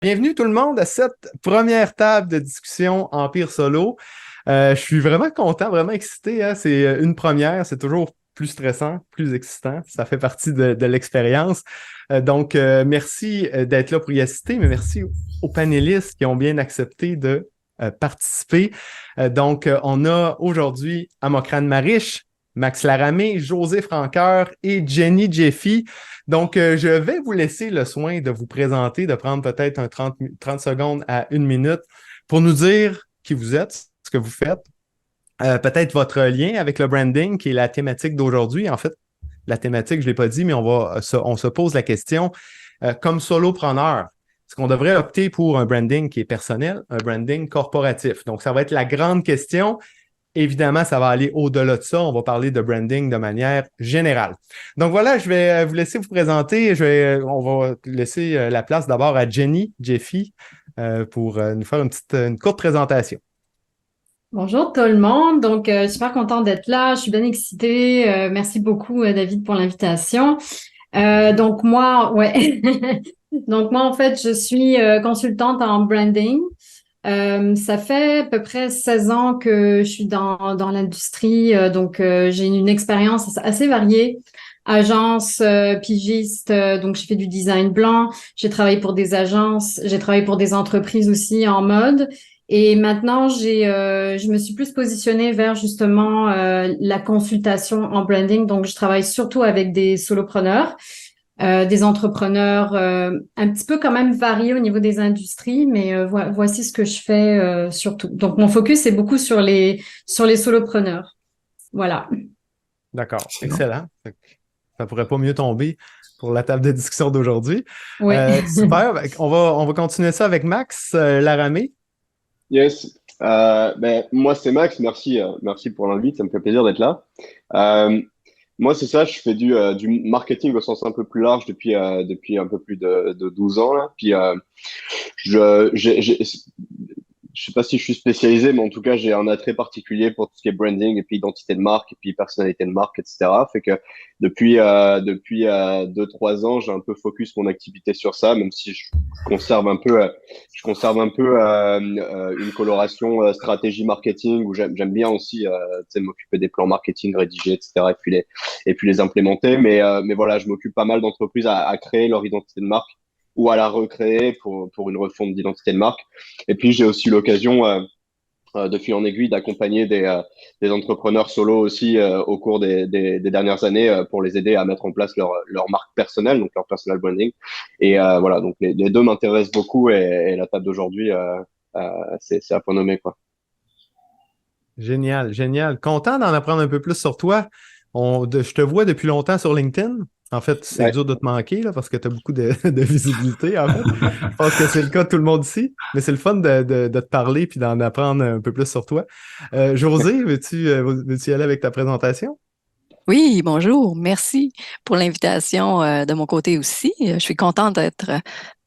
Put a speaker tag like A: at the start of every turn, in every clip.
A: Bienvenue tout le monde à cette première table de discussion Empire Solo. Je suis vraiment content, vraiment excité, hein. C'est une première, c'est toujours plus stressant, plus excitant. Ça fait partie de l'expérience. Merci d'être là pour y assister, mais merci aux panélistes qui ont bien accepté de participer. On a aujourd'hui Amokran Mariche, Max Laramé, José Franqueur et Jenny Jeffy. Je vais vous laisser le soin de vous présenter, de prendre peut-être 30 secondes à une minute pour nous dire qui vous êtes, ce que vous faites, peut-être votre lien avec le branding, qui est la thématique d'aujourd'hui. En fait, la thématique, je ne l'ai pas dit, mais on se pose la question, comme solopreneur, est-ce qu'on devrait opter pour un branding qui est personnel, un branding corporatif? Donc, ça va être la grande question. Évidemment, ça va aller au-delà de ça. On va parler de branding de manière générale. Donc voilà, je vais vous laisser vous présenter. On va laisser la place d'abord à Jenny Jeffy pour nous faire une courte présentation.
B: Bonjour tout le monde. Super contente d'être là. Je suis bien excitée. Merci beaucoup, David, pour l'invitation. Ouais. Donc, moi, en fait, je suis consultante en branding. Ça fait à peu près 16 ans que je suis dans l'industrie. J'ai une expérience assez variée. Agence, pigiste, donc je fais du design blanc. J'ai travaillé pour des agences, j'ai travaillé pour des entreprises aussi en mode. Et maintenant, je me suis plus positionnée vers justement la consultation en branding. Donc, je travaille surtout avec des solopreneurs, des entrepreneurs un petit peu quand même variés au niveau des industries, mais voici ce que je fais surtout. Donc, mon focus est beaucoup sur les solopreneurs. Voilà.
A: D'accord, excellent. Ça pourrait pas mieux tomber pour la table de discussion d'aujourd'hui.
B: Oui.
A: Super. On va continuer ça avec Max Laramé.
C: Yes. Moi, c'est Max. Merci pour l'invite. Ça me fait plaisir d'être là. Euh, Moi, c'est ça. Je fais du marketing au sens un peu plus large depuis un peu plus de 12 ans là. Je, j'ai, je sais pas si je suis spécialisé, mais en tout cas, j'ai un attrait particulier pour tout ce qui est branding et puis identité de marque et puis personnalité de marque, etc. Fait que depuis 2, 3 ans, j'ai un peu focus mon activité sur ça, même si conserve un peu, une coloration stratégie marketing où j'aime bien aussi, tu sais, m'occuper des plans marketing rédigés, etc. Et puis les implémenter. Mais voilà, je m'occupe pas mal d'entreprises à créer leur identité de marque ou à la recréer pour une refonte d'identité de marque. Et puis, j'ai aussi l'occasion, de fil en aiguille, d'accompagner des entrepreneurs solo aussi au cours des dernières années pour les aider à mettre en place leur marque personnelle, donc leur personal branding. Et voilà, donc les deux m'intéressent beaucoup et la table d'aujourd'hui, c'est à point nommé, quoi.
A: Génial, génial. Content d'en apprendre un peu plus sur toi. Je te vois depuis longtemps sur LinkedIn. En fait, c'est
C: Ouais.
A: dur de te manquer là, parce que tu as beaucoup de visibilité, en fait. Je pense que c'est le cas de tout le monde ici, mais c'est le fun de te parler puis d'en apprendre un peu plus sur toi. José, veux-tu y aller avec ta présentation?
D: Oui, bonjour. Merci pour l'invitation de mon côté aussi. Je suis contente d'être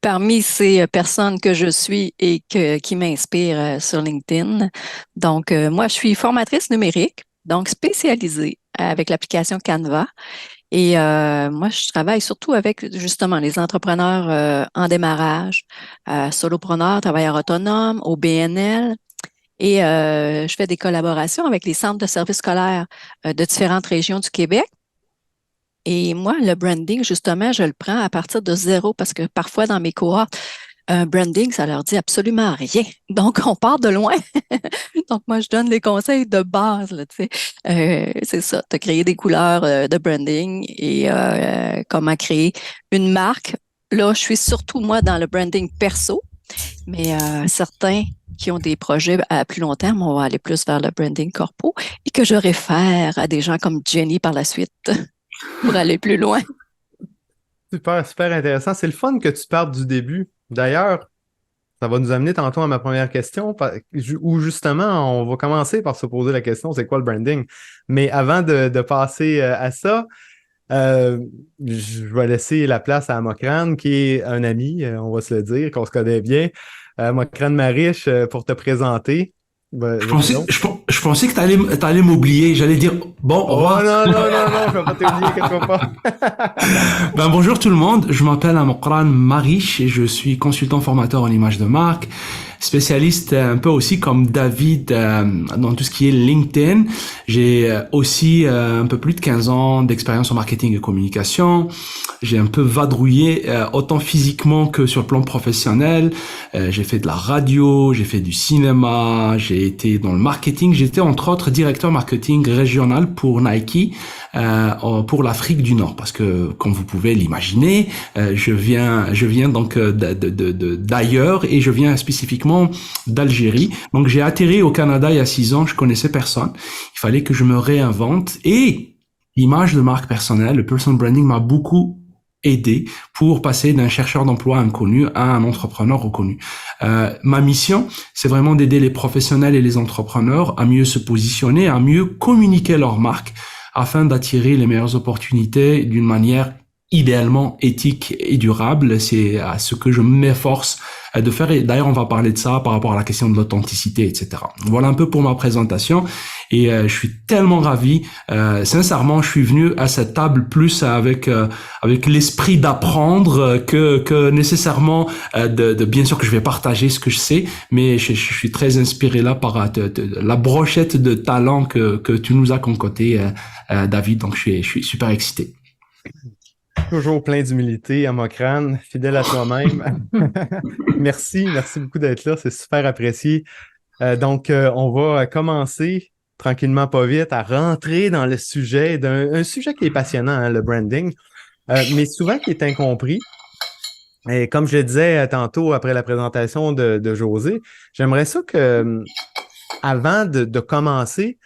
D: parmi ces personnes que je suis et qui m'inspirent sur LinkedIn. Moi, je suis formatrice numérique, donc spécialisée avec l'application Canva. Et moi, je travaille surtout avec justement les entrepreneurs en démarrage, solopreneurs, travailleurs autonomes, au BNL. Et je fais des collaborations avec les centres de services scolaires de différentes régions du Québec. Et moi, le branding, justement, je le prends à partir de zéro parce que parfois dans mes cohortes, un branding, ça leur dit absolument rien. Donc, on part de loin. Donc, moi, je donne les conseils de base, là, tu sais. C'est ça, de créer des couleurs de branding et comment créer une marque. Là, je suis surtout, moi, dans le branding perso, mais certains qui ont des projets à plus long terme, on va aller plus vers le branding corpo et que je réfère à des gens comme Jenny par la suite pour aller plus loin.
A: Super, super intéressant. C'est le fun que tu partes du début. D'ailleurs, ça va nous amener tantôt à ma première question, où justement, on va commencer par se poser la question, c'est quoi le branding? Mais avant de passer à ça, Euh, je vais laisser la place à Mokran, qui est un ami, on va se le dire, qu'on se connaît bien. Mokran Mariche, pour te présenter. Vas-y donc.
E: Je pensais que t'allais m'oublier. J'allais dire, bon, au
A: Oh
E: revoir.
A: non, je vais pas t'oublier, quelque pas.
E: Bonjour tout le monde. Je m'appelle Amokran Marish et je suis consultant formateur en image de marque, spécialiste un peu aussi comme David dans tout ce qui est LinkedIn. J'ai aussi un peu plus de 15 ans d'expérience en marketing et communication. J'ai un peu vadrouillé autant physiquement que sur le plan professionnel. J'ai fait de la radio, j'ai fait du cinéma, j'ai été dans le marketing. J'étais entre autres directeur marketing régional pour Nike pour l'Afrique du Nord, parce que comme vous pouvez l'imaginer, je viens donc d'ailleurs et je viens spécifiquement d'Algérie. Donc j'ai atterri au Canada il y a 6 ans, je connaissais personne. Il fallait que je me réinvente et l'image de marque personnelle, le personal branding m'a beaucoup aidé pour passer d'un chercheur d'emploi inconnu à un entrepreneur reconnu. Ma mission, c'est vraiment d'aider les professionnels et les entrepreneurs à mieux se positionner, à mieux communiquer leur marque afin d'attirer les meilleures opportunités d'une manière idéalement éthique et durable. C'est à ce que je m'efforce de faire. Et d'ailleurs, on va parler de ça par rapport à la question de l'authenticité, etc. Voilà un peu pour ma présentation. Et je suis tellement ravi. Sincèrement, je suis venu à cette table plus avec l'esprit d'apprendre que nécessairement bien sûr que je vais partager ce que je sais, mais je suis très inspiré là par la brochette de talent que tu nous as concocté, David. Donc je suis super excité.
A: Toujours plein d'humilité, Amokran, fidèle à toi-même. Merci beaucoup d'être là, c'est super apprécié. Donc, on va commencer tranquillement, pas vite, à rentrer dans le sujet d'un sujet qui est passionnant, hein, le branding, mais souvent qui est incompris. Et comme je le disais tantôt après la présentation de José, j'aimerais ça que, avant de commencer,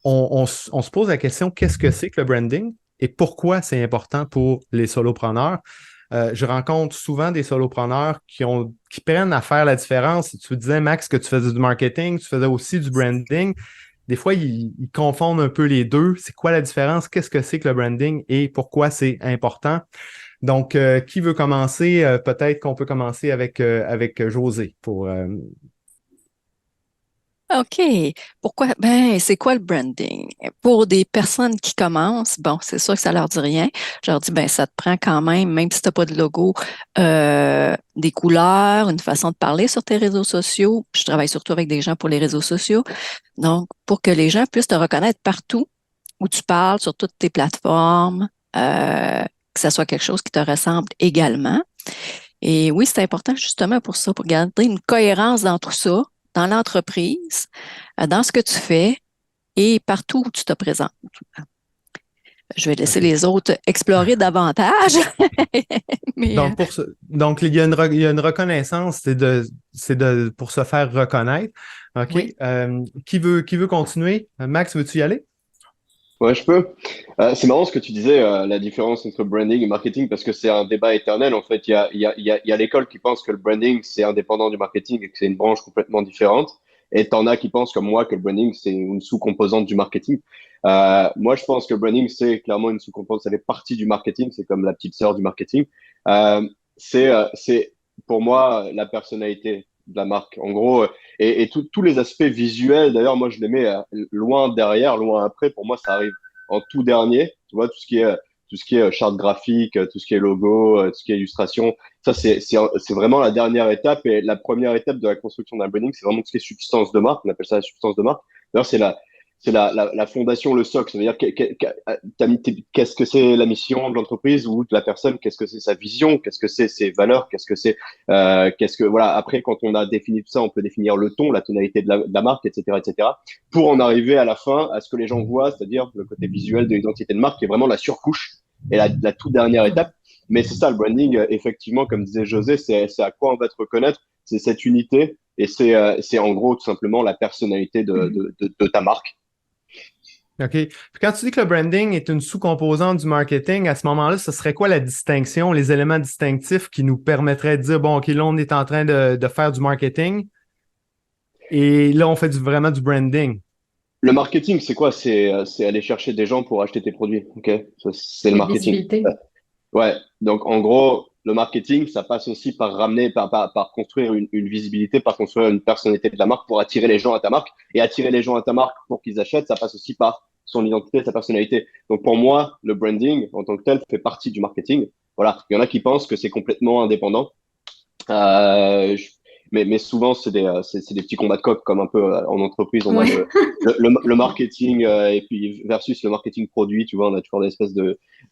A: on se pose la question, qu'est-ce que c'est que le branding et pourquoi c'est important pour les solopreneurs? Je rencontre souvent des solopreneurs qui prennent à faire la différence. Tu disais, Max, que tu faisais du marketing, tu faisais aussi du branding. Des fois, ils confondent un peu les deux. C'est quoi la différence? Qu'est-ce que c'est que le branding et pourquoi c'est important? Donc, qui veut commencer? Peut-être qu'on peut commencer avec José pour...
D: OK. Pourquoi? Ben, c'est quoi le branding? Pour des personnes qui commencent, bon, c'est sûr que ça leur dit rien. Je leur dis, ben, ça te prend quand même si t'as pas de logo, des couleurs, une façon de parler sur tes réseaux sociaux. Je travaille surtout avec des gens pour les réseaux sociaux. Donc, pour que les gens puissent te reconnaître partout où tu parles, sur toutes tes plateformes, que ça soit quelque chose qui te ressemble également. Et oui, c'est important justement pour ça, pour garder une cohérence dans tout ça, dans l'entreprise, dans ce que tu fais et partout où tu te présentes. Je vais laisser les autres explorer davantage. Mais,
A: donc, il y a une reconnaissance, pour se faire reconnaître. OK.
D: Oui.
A: Qui veut continuer? Max, veux-tu y aller?
C: Ouais, je peux. C'est marrant ce que tu disais, la différence entre branding et marketing, parce que c'est un débat éternel. En fait, il y a l'école qui pense que le branding, c'est indépendant du marketing et que c'est une branche complètement différente. Et t'en as qui pensent comme moi que le branding, c'est une sous-composante du marketing. Moi, je pense que le branding, c'est clairement une sous-composante, ça fait partie du marketing, c'est comme la petite sœur du marketing. C'est pour moi la personnalité de la marque. En gros, et tous les aspects visuels, d'ailleurs, moi, je les mets loin derrière, loin après. Pour moi, ça arrive en tout dernier. Tu vois, tout ce qui est charte graphique, tout ce qui est logo, tout ce qui est illustration. Ça, c'est vraiment la dernière étape. Et la première étape de la construction d'un branding, c'est vraiment tout ce qui est substance de marque. On appelle ça la substance de marque. D'ailleurs, c'est la fondation, le socle. Ça veut dire qu'est-ce que c'est la mission de l'entreprise ou de la personne, qu'est-ce que c'est sa vision, qu'est-ce que c'est ses valeurs, voilà. Après, quand on a défini tout ça, on peut définir le ton, la tonalité de la marque, etc., pour en arriver à la fin à ce que les gens voient, c'est-à-dire le côté visuel de l'identité de marque, qui est vraiment la surcouche et la toute dernière étape. Mais c'est ça, le branding, effectivement, comme disait José, c'est à quoi on va te reconnaître, c'est cette unité et c'est en gros tout simplement la personnalité de ta marque.
A: OK. Puis quand tu dis que le branding est une sous-composante du marketing, à ce moment-là, ce serait quoi la distinction, les éléments distinctifs qui nous permettraient de dire, bon, OK, là, on est en train de faire du marketing et là, on fait vraiment du branding.
C: Le marketing, c'est quoi? C'est aller chercher des gens pour acheter tes produits. OK? Ça, c'est le marketing.
B: Visibilité.
C: Ouais. Donc, en gros, le marketing, ça passe aussi par ramener, par construire une visibilité, par construire une personnalité de la marque pour attirer les gens à ta marque. Et attirer les gens à ta marque pour qu'ils achètent, ça passe aussi par son identité, sa personnalité. Donc pour moi, le branding en tant que tel fait partie du marketing. Voilà, il y en a qui pensent que c'est complètement indépendant. Mais souvent, c'est des petits combats de coq, comme un peu en entreprise. On a le marketing et puis versus le marketing produit, tu vois, on a toujours des espèces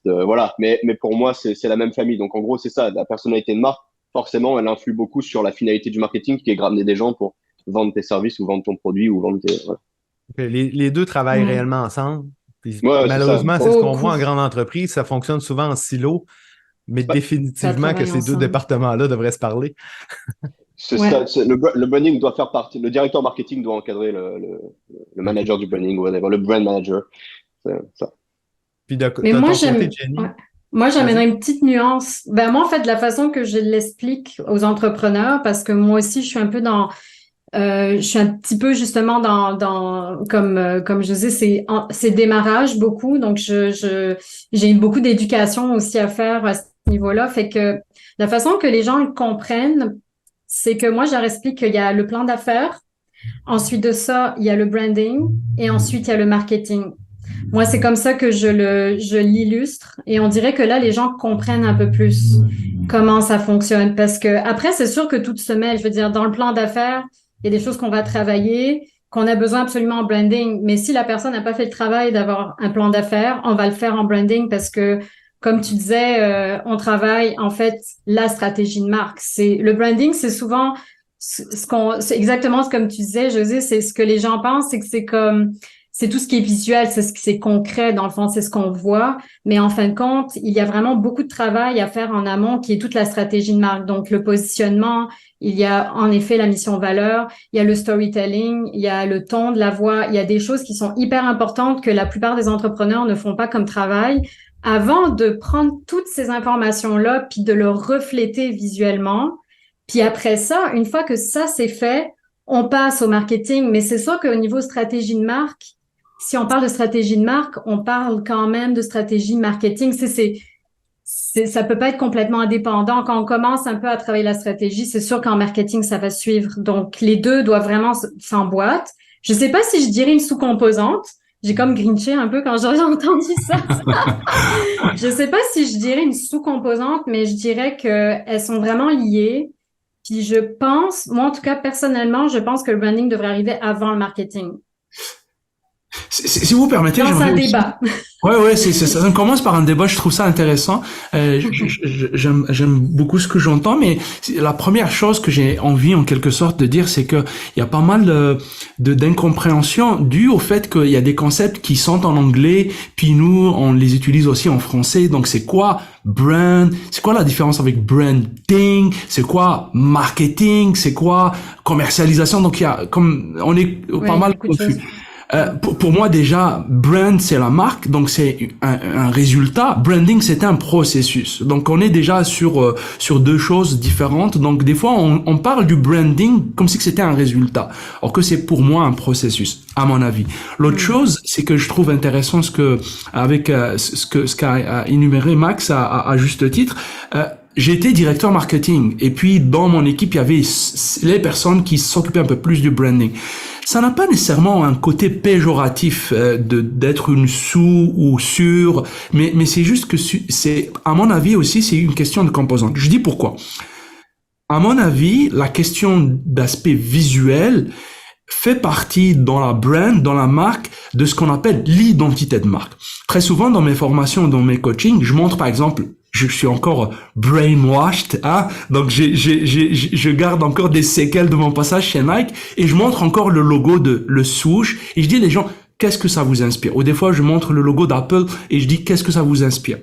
C: voilà. Mais pour moi, c'est la même famille. Donc, en gros, c'est ça. La personnalité de marque, forcément, elle influe beaucoup sur la finalité du marketing, qui est de ramener des gens pour vendre tes services ou vendre ton produit ou vendre tes... Voilà.
A: Les deux travaillent réellement ensemble. Puis,
C: Ouais,
A: malheureusement, c'est ce qu'on voit en grande entreprise. Ça fonctionne souvent en silo, mais définitivement que ces deux départements-là devraient se parler.
C: C'est ça. Le branding doit faire partie. Le directeur marketing doit encadrer le manager du branding, ou whatever, le brand manager. C'est ça.
A: Puis de
B: Mais
A: moi, Jenny.
B: Moi, j'amènerais une petite nuance. Ben, moi, en fait, de la façon que je l'explique aux entrepreneurs, parce que moi aussi, je suis un peu je suis un petit peu justement comme je disais, c'est démarrage beaucoup. Donc, j'ai beaucoup d'éducation aussi à faire à ce niveau-là. Fait que la façon que les gens le comprennent, c'est que moi, je leur explique qu'il y a le plan d'affaires. Ensuite de ça, il y a le branding et ensuite, il y a le marketing. Moi, c'est comme ça que je l'illustre et on dirait que là, les gens comprennent un peu plus comment ça fonctionne parce que après, c'est sûr que tout se mêle. Je veux dire, dans le plan d'affaires, il y a des choses qu'on va travailler, qu'on a besoin absolument en branding. Mais si la personne n'a pas fait le travail d'avoir un plan d'affaires, on va le faire en branding parce que, comme tu disais, on travaille en fait la stratégie de marque. Le branding, c'est souvent c'est exactement comme tu disais, José, c'est ce que les gens pensent, c'est que c'est tout ce qui est visuel, c'est concret, dans le fond, c'est ce qu'on voit. Mais en fin de compte, il y a vraiment beaucoup de travail à faire en amont qui est toute la stratégie de marque. Donc, le positionnement, il y a en effet la mission valeur, il y a le storytelling, il y a le ton de la voix, il y a des choses qui sont hyper importantes que la plupart des entrepreneurs ne font pas comme travail. Avant de prendre toutes ces informations-là puis de le refléter visuellement, puis après ça, une fois que ça c'est fait, on passe au marketing. Mais c'est sûr qu'au niveau stratégie de marque, si on parle de stratégie de marque, on parle quand même de stratégie marketing. Ça peut pas être complètement indépendant. Quand on commence un peu à travailler la stratégie, c'est sûr qu'en marketing, ça va suivre. Donc, les deux doivent vraiment s'emboîter. Je sais pas si je dirais une sous-composante. J'ai comme grinché un peu quand j'ai entendu ça. Je sais pas si je dirais une sous-composante, mais je dirais qu'elles sont vraiment liées. Puis je pense, moi en tout cas personnellement, je pense que le branding devrait arriver avant le marketing.
E: Si vous permettez,
B: dans un débat.
E: Ouais, ça commence par un débat. Je trouve ça intéressant. J'aime beaucoup ce que j'entends, mais la première chose que j'ai envie, en quelque sorte, de dire, c'est que il y a pas mal d'incompréhension due au fait qu'il y a des concepts qui sont en anglais, puis nous, on les utilise aussi en français. Donc, c'est quoi brand? C'est quoi la différence avec branding? C'est quoi marketing? C'est quoi commercialisation? Donc, on est pas mal confus. Pour moi, déjà, brand, c'est la marque, donc c'est un résultat. Branding, c'est un processus. Donc, on est déjà sur deux choses différentes. Donc, des fois, on parle du branding comme si c'était un résultat, alors que c'est pour moi un processus, à mon avis. L'autre chose, c'est que je trouve intéressant ce qu'a énuméré Max à juste titre. J'étais directeur marketing et puis dans mon équipe, il y avait les personnes qui s'occupaient un peu plus du branding. Ça n'a pas nécessairement un côté péjoratif d'être une sous ou sur, mais c'est juste que à mon avis aussi, c'est une question de composante. Je dis pourquoi. À mon avis, la question d'aspect visuel fait partie dans la brand, dans la marque, de ce qu'on appelle l'identité de marque. Très souvent, dans mes formations, dans mes coachings, je montre par exemple, je suis encore brainwashed, hein, donc je garde encore des séquelles de mon passage chez Nike et je montre encore le logo de le swoosh et je dis les gens, qu'est-ce que ça vous inspire? Ou des fois, je montre le logo d'Apple et je dis, qu'est-ce que ça vous inspire?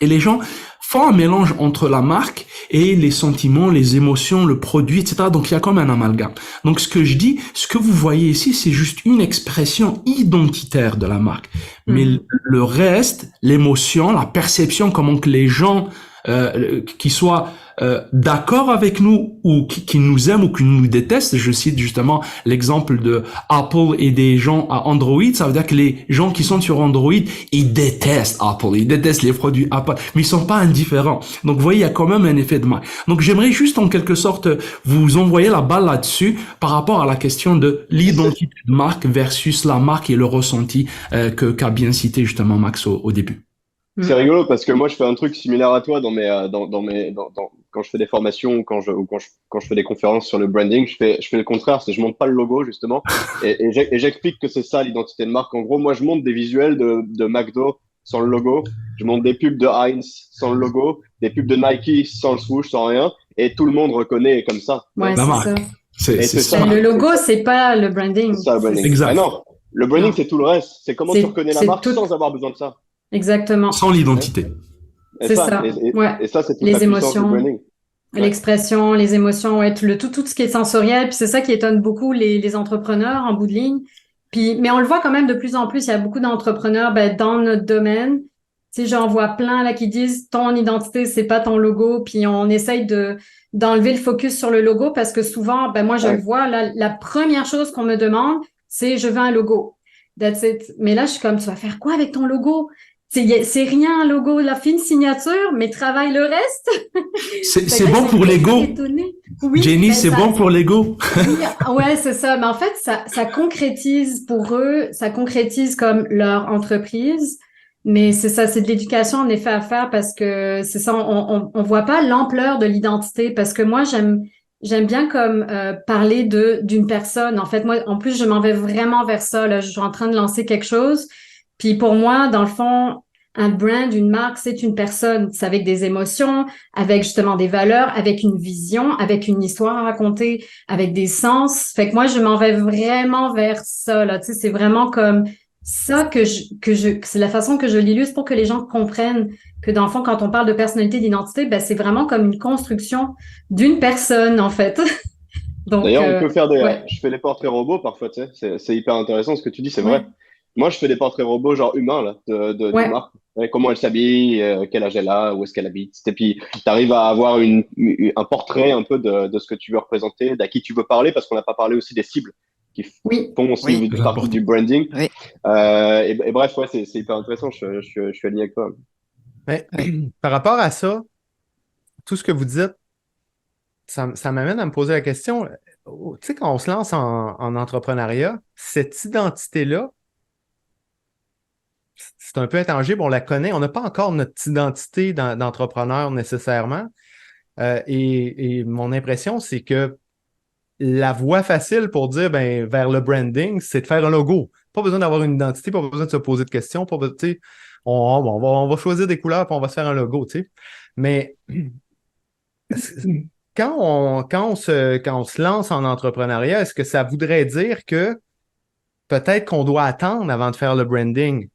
E: Et les gens font un mélange entre la marque et les sentiments, les émotions, le produit, etc. Donc, il y a comme un amalgame. Donc, ce que je dis, ce que vous voyez ici, c'est juste une expression identitaire de la marque. Mais le reste, l'émotion, la perception, comment que les gens, qui soient d'accord avec nous ou qui nous aiment ou qui nous détestent. Je cite justement l'exemple de Apple et des gens à Android. Ça veut dire que les gens qui sont sur Android, ils détestent Apple, ils détestent les produits Apple, mais ils sont pas indifférents. Donc, vous voyez, il y a quand même un effet de marque. Donc, j'aimerais juste en quelque sorte vous envoyer la balle là-dessus par rapport à la question de l'identité de marque versus la marque et le ressenti qu'a bien cité justement Max au début.
C: C'est rigolo parce que moi, je fais un truc similaire à toi quand je fais des formations ou quand je fais des conférences sur le branding, je fais le contraire, c'est je monte pas le logo, justement. Et j'explique que c'est ça, l'identité de marque. En gros, moi, je monte des visuels de McDo sans le logo. Je monte des pubs de Heinz sans le logo, des pubs de Nike sans le swoosh, sans rien. Et tout le monde reconnaît comme ça.
B: Ouais,
E: La
B: c'est
E: marque.
B: ça.
E: C'est
C: ça.
B: Le logo, c'est pas le branding.
C: C'est ça, le branding.
E: Exact.
C: Ah non, le branding,
B: Non.
C: c'est tout le reste. C'est comment tu reconnais la
B: c'est
C: marque
B: tout-
C: sans avoir besoin de ça.
B: Exactement.
E: Sans l'identité.
C: Et
B: C'est ça. Ouais.
C: Et ça, c'est toute
B: Les
C: la puissance du
B: émotions.
C: branding. Ouais.
B: L'expression, les émotions, ouais, tout ce qui est sensoriel. Puis c'est ça qui étonne beaucoup les entrepreneurs en bout de ligne. Puis, mais on le voit quand même de plus en plus. Il y a beaucoup d'entrepreneurs dans notre domaine. Tu sais, j'en vois plein là qui disent ton identité, c'est pas ton logo. Puis on essaye d'enlever le focus sur le logo parce que souvent, moi je le vois, là, la première chose qu'on me demande, c'est je veux un logo. That's it. Mais là, je suis comme, tu vas faire quoi avec ton logo? C'est rien un logo, la fine signature, mais travaille le reste.
E: C'est bon pour l'ego.
B: Oui,
E: Jenny, c'est bon pour l'ego.
B: Ouais, c'est ça. Mais en fait, ça concrétise pour eux, ça concrétise comme leur entreprise. Mais c'est ça, c'est de l'éducation en effet à faire parce que c'est ça, on voit pas l'ampleur de l'identité parce que moi, j'aime bien comme parler d'une personne. En fait, moi, en plus, je m'en vais vraiment vers ça. Là, je suis en train de lancer quelque chose. Puis pour moi, dans le fond, un brand, une marque, c'est une personne. C'est avec des émotions, avec justement des valeurs, avec une vision, avec une histoire à raconter, avec des sens. Fait que moi, je m'en vais vraiment vers ça, là. Tu sais, c'est vraiment comme ça c'est la façon que je l'illustre pour que les gens comprennent que dans le fond, quand on parle de personnalité, d'identité, c'est vraiment comme une construction d'une personne, en fait. Donc,
C: d'ailleurs, on peut faire
B: ouais.
C: je fais les portraits robots parfois, tu sais. C'est hyper intéressant ce que tu dis, c'est vrai. Moi, je fais des portraits robots genre humains là, de marque. Comment elle s'habille, quel âge elle a, où est-ce qu'elle habite. Et puis, tu arrives à avoir un portrait un peu de ce que tu veux représenter, d'à qui tu veux parler, parce qu'on n'a pas parlé aussi des cibles qui font aussi partie du branding.
D: Oui.
C: Et bref, ouais, c'est hyper intéressant. Je suis aligné avec toi.
A: Mais, par rapport à ça, tout ce que vous dites, ça m'amène à me poser la question, tu sais, quand on se lance en entrepreneuriat, cette identité-là, c'est un peu intangible, on la connaît, on n'a pas encore notre identité d'entrepreneur nécessairement. Et mon impression, c'est que la voie facile pour dire vers le branding, c'est de faire un logo. Pas besoin d'avoir une identité, pas besoin de se poser de questions, pas besoin, tu sais, on va choisir des couleurs puis on va se faire un logo, tu sais. Mais quand on se lance en entrepreneuriat, est-ce que ça voudrait dire que peut-être qu'on doit attendre avant de faire le branding?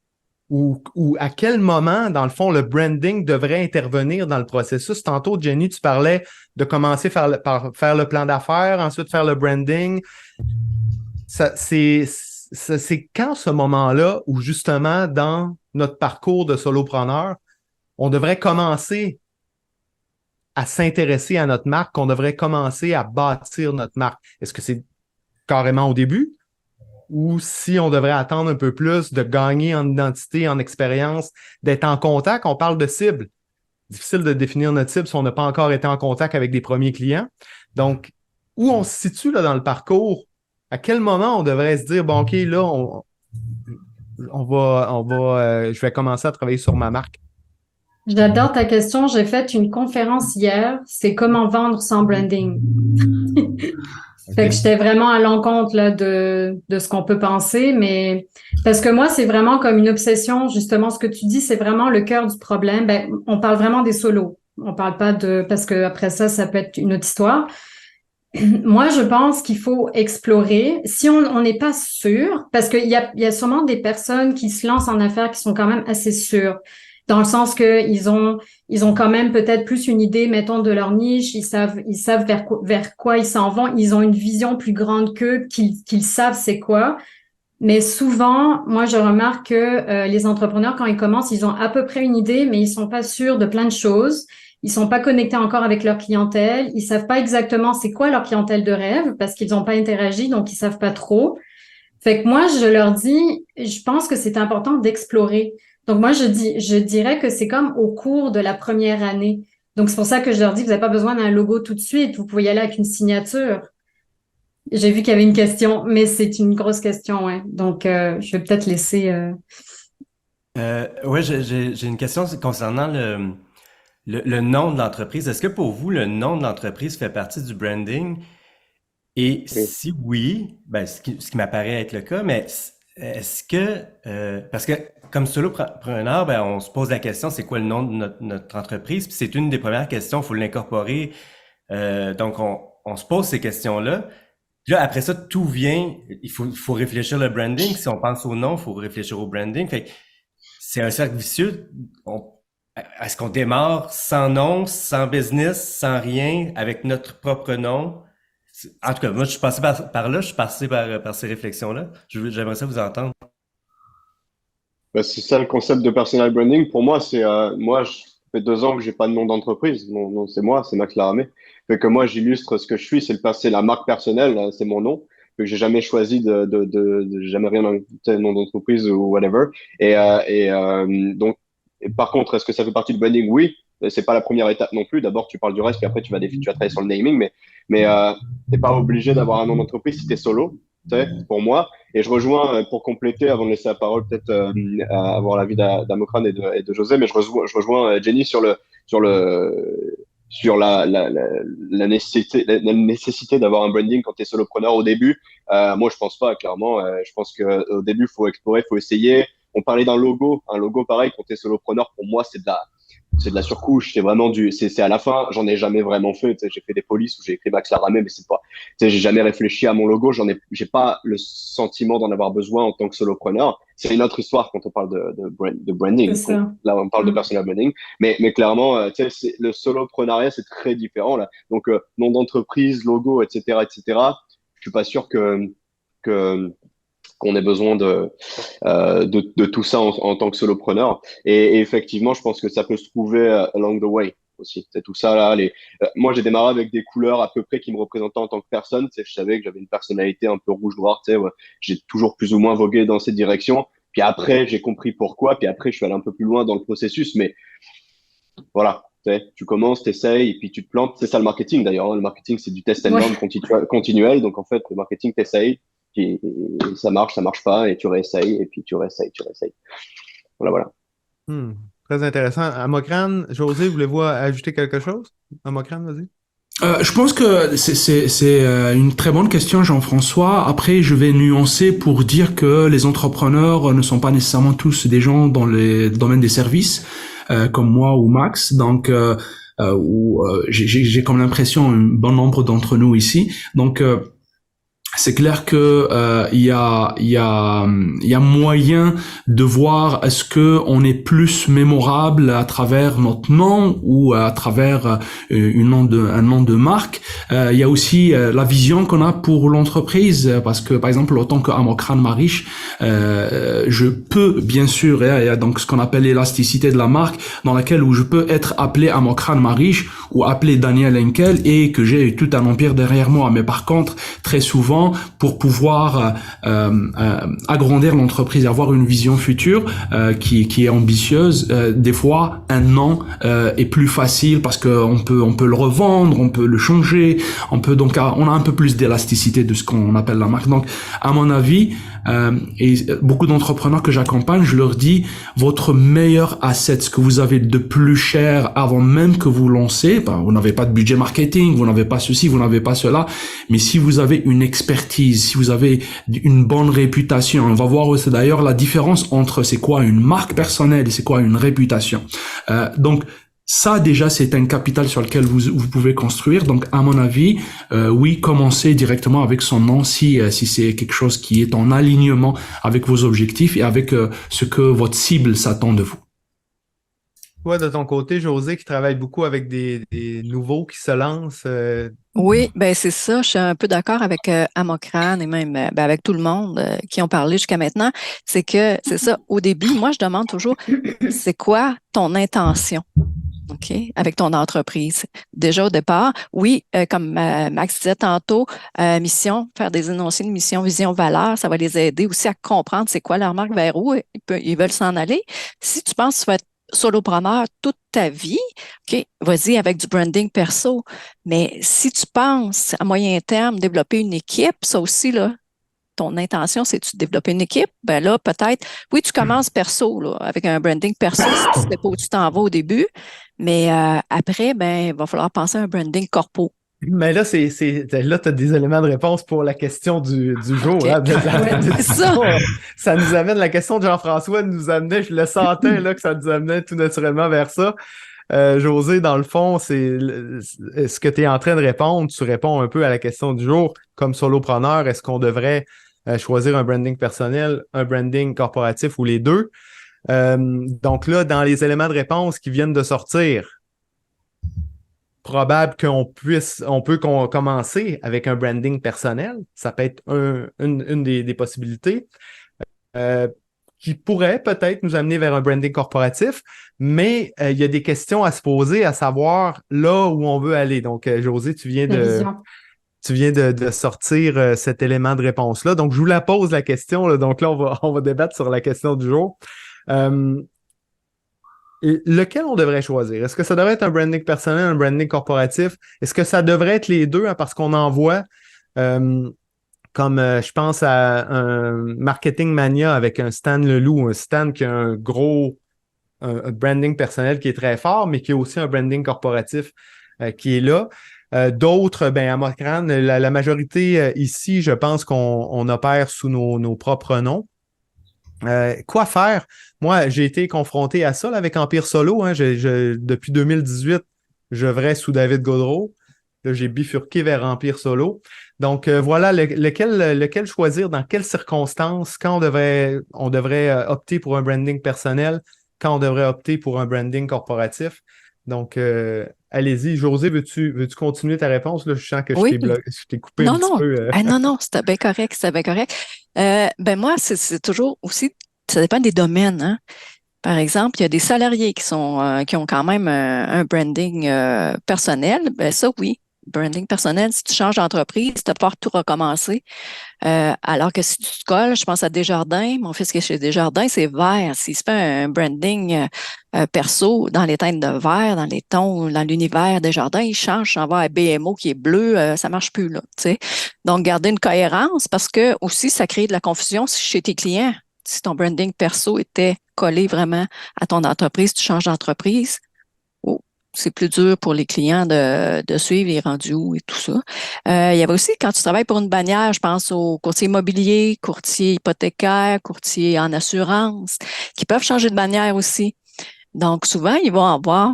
A: Ou à quel moment, dans le fond, le branding devrait intervenir dans le processus? Tantôt, Jenny, tu parlais de commencer par faire le plan d'affaires, ensuite faire le branding. C'est quand ce moment-là où, justement, dans notre parcours de solopreneur, on devrait commencer à s'intéresser à notre marque, qu'on devrait commencer à bâtir notre marque? Est-ce que c'est carrément au début? Ou si on devrait attendre un peu plus de gagner en identité, en expérience, d'être en contact, on parle de cible. Difficile de définir notre cible si on n'a pas encore été en contact avec des premiers clients. Donc, où on se situe là dans le parcours? À quel moment on devrait se dire, bon, OK, là, je vais commencer à travailler sur ma marque?
B: J'adore ta question. J'ai fait une conférence hier. C'est comment vendre sans branding. Fait que j'étais vraiment à l'encontre là de ce qu'on peut penser, mais parce que moi, c'est vraiment comme une obsession, justement, ce que tu dis, c'est vraiment le cœur du problème. On parle vraiment des solos. On parle pas parce que après ça peut être une autre histoire. Moi, je pense qu'il faut explorer. Si on n'est pas sûr, parce qu'il y a sûrement des personnes qui se lancent en affaires qui sont quand même assez sûres. Dans le sens que ils ont quand même peut-être plus une idée, mettons, de leur niche, ils savent vers quoi ils s'en vont, ils ont une vision plus grande qu'eux, qu'ils savent c'est quoi. Mais souvent, moi, je remarque que les entrepreneurs, quand ils commencent, ils ont à peu près une idée, mais ils sont pas sûrs de plein de choses. Ils sont pas connectés encore avec leur clientèle. Ils savent pas exactement c'est quoi leur clientèle de rêve parce qu'ils n'ont pas interagi, donc ils savent pas trop. Fait que moi, je leur dis, je pense que c'est important d'explorer. Donc moi, je dirais que c'est comme au cours de la première année. Donc c'est pour ça que je leur dis, vous n'avez pas besoin d'un logo tout de suite. Vous pouvez y aller avec une signature. J'ai vu qu'il y avait une question, mais c'est une grosse question, ouais. Donc je vais peut-être laisser.
F: Oui, j'ai une question concernant le nom de l'entreprise. Est-ce que pour vous, le nom de l'entreprise fait partie du branding? Et
C: Oui.
F: si oui, ben, ce qui m'apparaît être le cas, mais est-ce que, parce que comme solopreneur, ben, on se pose la question, c'est quoi le nom de notre entreprise? Puis c'est une des premières questions, il faut l'incorporer. Donc, on se pose ces questions-là. Puis là, après ça, tout vient, il faut réfléchir le branding. Si on pense au nom, il faut réfléchir au branding. Fait que c'est un cercle vicieux. Est-ce qu'on démarre sans nom, sans business, sans rien, avec notre propre nom? En tout cas, moi, je suis passé par là, je suis passé par ces réflexions-là. J'aimerais ça vous entendre.
C: Bah, c'est ça le concept de personal branding. Pour moi, moi, je fais 2 ans que j'ai pas de nom d'entreprise. Mon nom, c'est moi, c'est Max Laramé. Fait que moi, j'illustre ce que je suis, c'est la marque personnelle, c'est mon nom. Fait que j'ai jamais choisi j'ai jamais rien ajouté nom d'entreprise ou whatever. Donc, par contre, est-ce que ça fait partie du branding? Oui. C'est pas la première étape non plus. D'abord, tu parles du reste, puis après, tu vas travailler sur le naming, mais t'es pas obligé d'avoir un nom d'entreprise si t'es solo, tu sais, pour moi. Et je rejoins, pour compléter, avant de laisser la parole, peut-être à avoir l'avis d'Amokran et de José, mais je rejoins Jenny sur la nécessité d'avoir un branding quand tu es solopreneur au début. Moi, je pense pas, clairement. Je pense qu'au début, il faut explorer, il faut essayer. On parlait d'un logo. Un logo, pareil, quand tu es solopreneur, pour moi, c'est de la surcouche, c'est vraiment c'est à la fin, j'en ai jamais vraiment fait, tu sais, j'ai fait des polices où j'ai écrit Max Laramé, mais c'est pas, tu sais, j'ai jamais réfléchi à mon logo, j'ai pas le sentiment d'en avoir besoin en tant que solopreneur. C'est une autre histoire quand on parle de branding.
B: C'est ça.
C: Là, on parle de personal branding, mais clairement, tu sais, le soloprenariat, c'est très différent, là. Donc, nom d'entreprise, logo, etc., je suis pas sûr que, qu'on ait besoin de tout ça en tant que solopreneur. Et effectivement, je pense que ça peut se trouver along the way aussi. C'est tout ça là. Moi, j'ai démarré avec des couleurs à peu près qui me représentaient en tant que personne. Tu sais, je savais que j'avais une personnalité un peu rouge-noir. Tu sais, ouais. J'ai toujours plus ou moins vogué dans cette direction. Puis après, j'ai compris pourquoi. Puis après, je suis allé un peu plus loin dans le processus. Mais voilà. Tu commences, t'essayes, et puis tu te plantes. C'est ça le marketing d'ailleurs. Le marketing, c'est du test and learn continuel. Donc en fait, le marketing, t'essayes, puis ça marche pas, et tu réessayes, et puis tu réessayes. Voilà.
A: Très intéressant. Amokran, José, voulez-vous ajouter quelque chose? Amokran, vas-y.
E: Je pense que c'est une très bonne question, Jean-François. Après, je vais nuancer pour dire que les entrepreneurs ne sont pas nécessairement tous des gens dans le domaine des services, comme moi ou Max. Donc, j'ai comme l'impression un bon nombre d'entre nous ici. Donc, c'est clair que il y a moyen de voir est-ce que on est plus mémorable à travers notre nom ou à travers un nom de marque. Il y a aussi la vision qu'on a pour l'entreprise, parce que par exemple, autant que Amokran Marish, je peux bien sûr, il y a donc ce qu'on appelle l'élasticité de la marque, dans laquelle où je peux être appelé Amokran Marish ou appelé Daniel Henkel et que j'ai tout un empire derrière moi. Mais par contre, très souvent, pour pouvoir agrandir l'entreprise, avoir une vision future qui est ambitieuse, des fois un nom est plus facile parce que on peut le revendre, on peut le changer, on a un peu plus d'élasticité de ce qu'on appelle la marque. Donc à mon avis, et beaucoup d'entrepreneurs que j'accompagne, je leur dis votre meilleur asset, ce que vous avez de plus cher avant même que vous lancez, vous n'avez pas de budget marketing, vous n'avez pas ceci, vous n'avez pas cela, mais si vous avez une expertise, si vous avez une bonne réputation, on va voir aussi d'ailleurs la différence entre c'est quoi une marque personnelle et c'est quoi une réputation. Donc ça, déjà, c'est un capital sur lequel vous pouvez construire. Donc, à mon avis, oui, commencez directement avec son nom si c'est quelque chose qui est en alignement avec vos objectifs et avec ce que votre cible s'attend de vous.
A: Toi, de ton côté, José, qui travaille beaucoup avec des nouveaux qui se lancent.
D: Oui, ben c'est ça. Je suis un peu d'accord avec Amokran et même avec tout le monde qui ont parlé jusqu'à maintenant. C'est que, c'est ça, au début, moi, je demande toujours, c'est quoi ton intention? OK, avec ton entreprise. Déjà au départ, oui, comme Max disait tantôt, mission, faire des énoncés de mission, vision, valeur, ça va les aider aussi à comprendre c'est quoi leur marque, vers où ils veulent s'en aller. Si tu penses que tu vas être solopreneur toute ta vie, OK, vas-y avec du branding perso. Mais si tu penses à moyen terme développer une équipe, ça aussi, là, ton intention, c'est de développer une équipe, ben là, peut-être, oui, tu commences perso, là, avec un branding perso, si tu sais pas où tu t'en vas au début, mais après, ben, il va falloir penser à un branding corpo.
A: Mais là, là, tu as des éléments de réponse pour la question du jour.
D: OK.
A: Hein, de la
D: Ouais, c'est ça.
A: discussion. Ça nous amène, la question de Jean-François nous amenait, je le sentais là, que ça nous amenait tout naturellement vers ça. José, dans le fond, c'est ce que tu es en train de répondre. Tu réponds un peu à la question du jour. Comme solopreneur, est-ce qu'on devrait choisir un branding personnel, un branding corporatif ou les deux? Donc là, dans les éléments de réponse qui viennent de sortir, probable on peut commencer avec un branding personnel. Ça peut être une des possibilités. Qui pourrait peut-être nous amener vers un branding corporatif, mais il y a des questions à se poser, à savoir là où on veut aller. Donc, José, tu viens de sortir cet élément de réponse-là. Donc, je vous la pose la question. Là. Donc là, on va débattre sur la question du jour. Lequel on devrait choisir? Est-ce que ça devrait être un branding personnel, un branding corporatif? Est-ce que ça devrait être les deux, hein, parce qu'on en voit comme je pense à un Marketing Mania avec un Stan Leloup, un Stan qui a un branding personnel qui est très fort, mais qui a aussi un branding corporatif qui est là. D'autres, à Mocran, la majorité ici, je pense qu'on opère sous nos propres noms. Quoi faire? Moi, j'ai été confronté à ça là, avec Empire Solo. Hein. Depuis 2018, je j'œuvrais sous David Gaudreau. Là, j'ai bifurqué vers Empire Solo. Donc, voilà, lequel choisir, dans quelles circonstances, quand on devrait opter pour un branding personnel, quand on devrait opter pour un branding corporatif. Donc, allez-y. José, veux-tu continuer ta réponse? Là, je sens que
D: Oui.
A: je t'ai coupé un petit peu.
D: Non, c'était bien correct, c'était bien correct. Moi, c'est toujours aussi, ça dépend des domaines, hein. Par exemple, il y a des salariés qui ont quand même un branding personnel. Ben ça, oui. Branding personnel, si tu changes d'entreprise, tu vas pouvoir tout recommencer. Alors que si tu te colles, je pense à Desjardins, mon fils qui est chez Desjardins, c'est vert. S'il se fait un branding perso dans les teintes de vert, dans les tons, dans l'univers Desjardins, il change, s'en va à BMO qui est bleu, ça marche plus, là, tu sais. Donc, garder une cohérence parce que aussi, ça crée de la confusion chez tes clients. Si ton branding perso était collé vraiment à ton entreprise, tu changes d'entreprise, c'est plus dur pour les clients de suivre les rendus où et tout ça. Il y avait aussi, quand tu travailles pour une bannière, je pense aux courtiers immobiliers, courtiers hypothécaires, courtiers en assurance, qui peuvent changer de bannière aussi. Donc, souvent, ils vont avoir,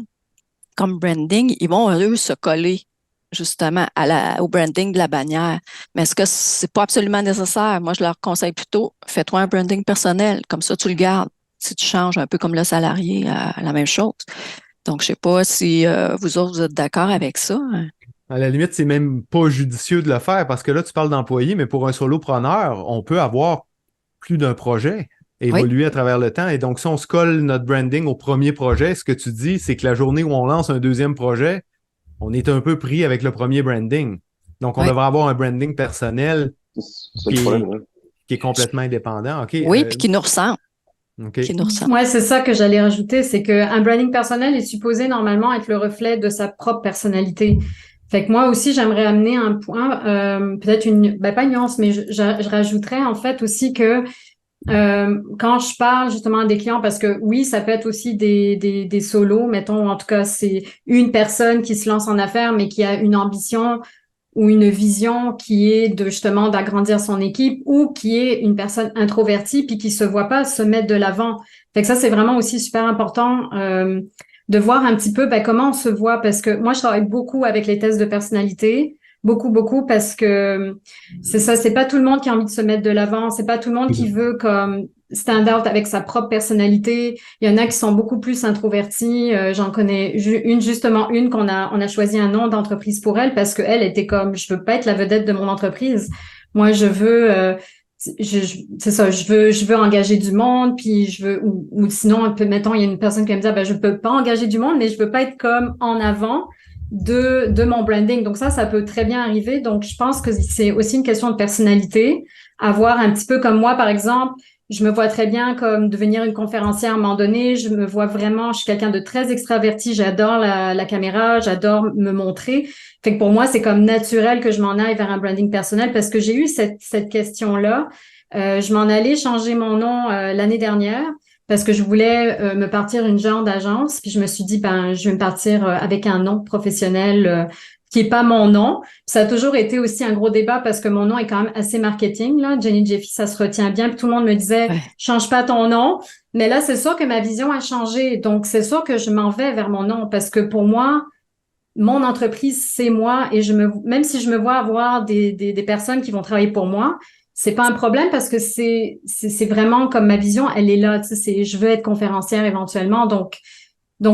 D: comme branding, ils vont, eux, se coller justement au branding de la bannière. Mais est-ce que c'est pas absolument nécessaire? Moi, je leur conseille plutôt, fais-toi un branding personnel. Comme ça, tu le gardes. Si tu changes un peu comme le salarié, la même chose. Donc, je sais pas si vous autres, vous êtes d'accord avec ça.
A: À la limite, c'est même pas judicieux de le faire parce que là, tu parles d'employé, mais pour un solopreneur, on peut avoir plus d'un projet, évoluer à travers le temps. Et donc, si on se colle notre branding au premier projet, ce que tu dis, c'est que la journée où on lance un deuxième projet, on est un peu pris avec le premier branding. Donc, on devrait avoir un branding personnel qui est complètement indépendant. Okay,
D: oui, puis qui nous ressemble.
A: Okay.
B: Ouais, c'est ça que j'allais rajouter, c'est qu'un branding personnel est supposé normalement être le reflet de sa propre personnalité. Fait que moi aussi, j'aimerais amener un point, peut-être pas une nuance, mais je rajouterais en fait aussi que quand je parle justement à des clients, parce que oui, ça peut être aussi des solos, mettons, en tout cas, c'est une personne qui se lance en affaires, mais qui a une ambition ou une vision qui est justement d'agrandir son équipe ou qui est une personne introvertie puis qui se voit pas se mettre de l'avant. Fait que ça, c'est vraiment aussi super important de voir un petit peu comment on se voit parce que moi, je travaille beaucoup avec les tests de personnalité. Beaucoup parce que c'est ça, c'est pas tout le monde qui a envie de se mettre de l'avant, c'est pas tout le monde qui veut comme stand out avec sa propre personnalité. Il y en a qui sont beaucoup plus introvertis. J'en connais une qu'on a choisi un nom d'entreprise pour elle parce que elle était comme je veux pas être la vedette de mon entreprise. Moi, je veux c'est ça, je veux engager du monde, puis ou sinon, mettons, il y a une personne qui va me dire, ben, je peux pas engager du monde, mais je veux pas être comme en avant de mon branding. Donc ça peut très bien arriver. Donc, je pense que c'est aussi une question de personnalité. Avoir un petit peu comme moi, par exemple, je me vois très bien comme devenir une conférencière à un moment donné. Je me vois vraiment, je suis quelqu'un de très extraverti. J'adore la caméra, j'adore me montrer. Fait que pour moi, c'est comme naturel que je m'en aille vers un branding personnel parce que j'ai eu cette question-là. Je m'en allais changer mon nom l'année dernière parce que je voulais me partir une genre d'agence. Puis je me suis dit, ben, je vais me partir avec un nom professionnel qui est pas mon nom. Ça a toujours été aussi un gros débat parce que mon nom est quand même assez marketing, là. Jenny Jeffy, ça se retient bien. Puis tout le monde me disait,
D: Ouais.
B: change pas ton nom. Mais là, c'est sûr que ma vision a changé. Donc, c'est sûr que je m'en vais vers mon nom parce que pour moi, mon entreprise, c'est moi et même si je me vois avoir des personnes qui vont travailler pour moi, c'est pas un problème parce que c'est vraiment comme ma vision, elle est là. Tu sais, je veux être conférencière éventuellement. Donc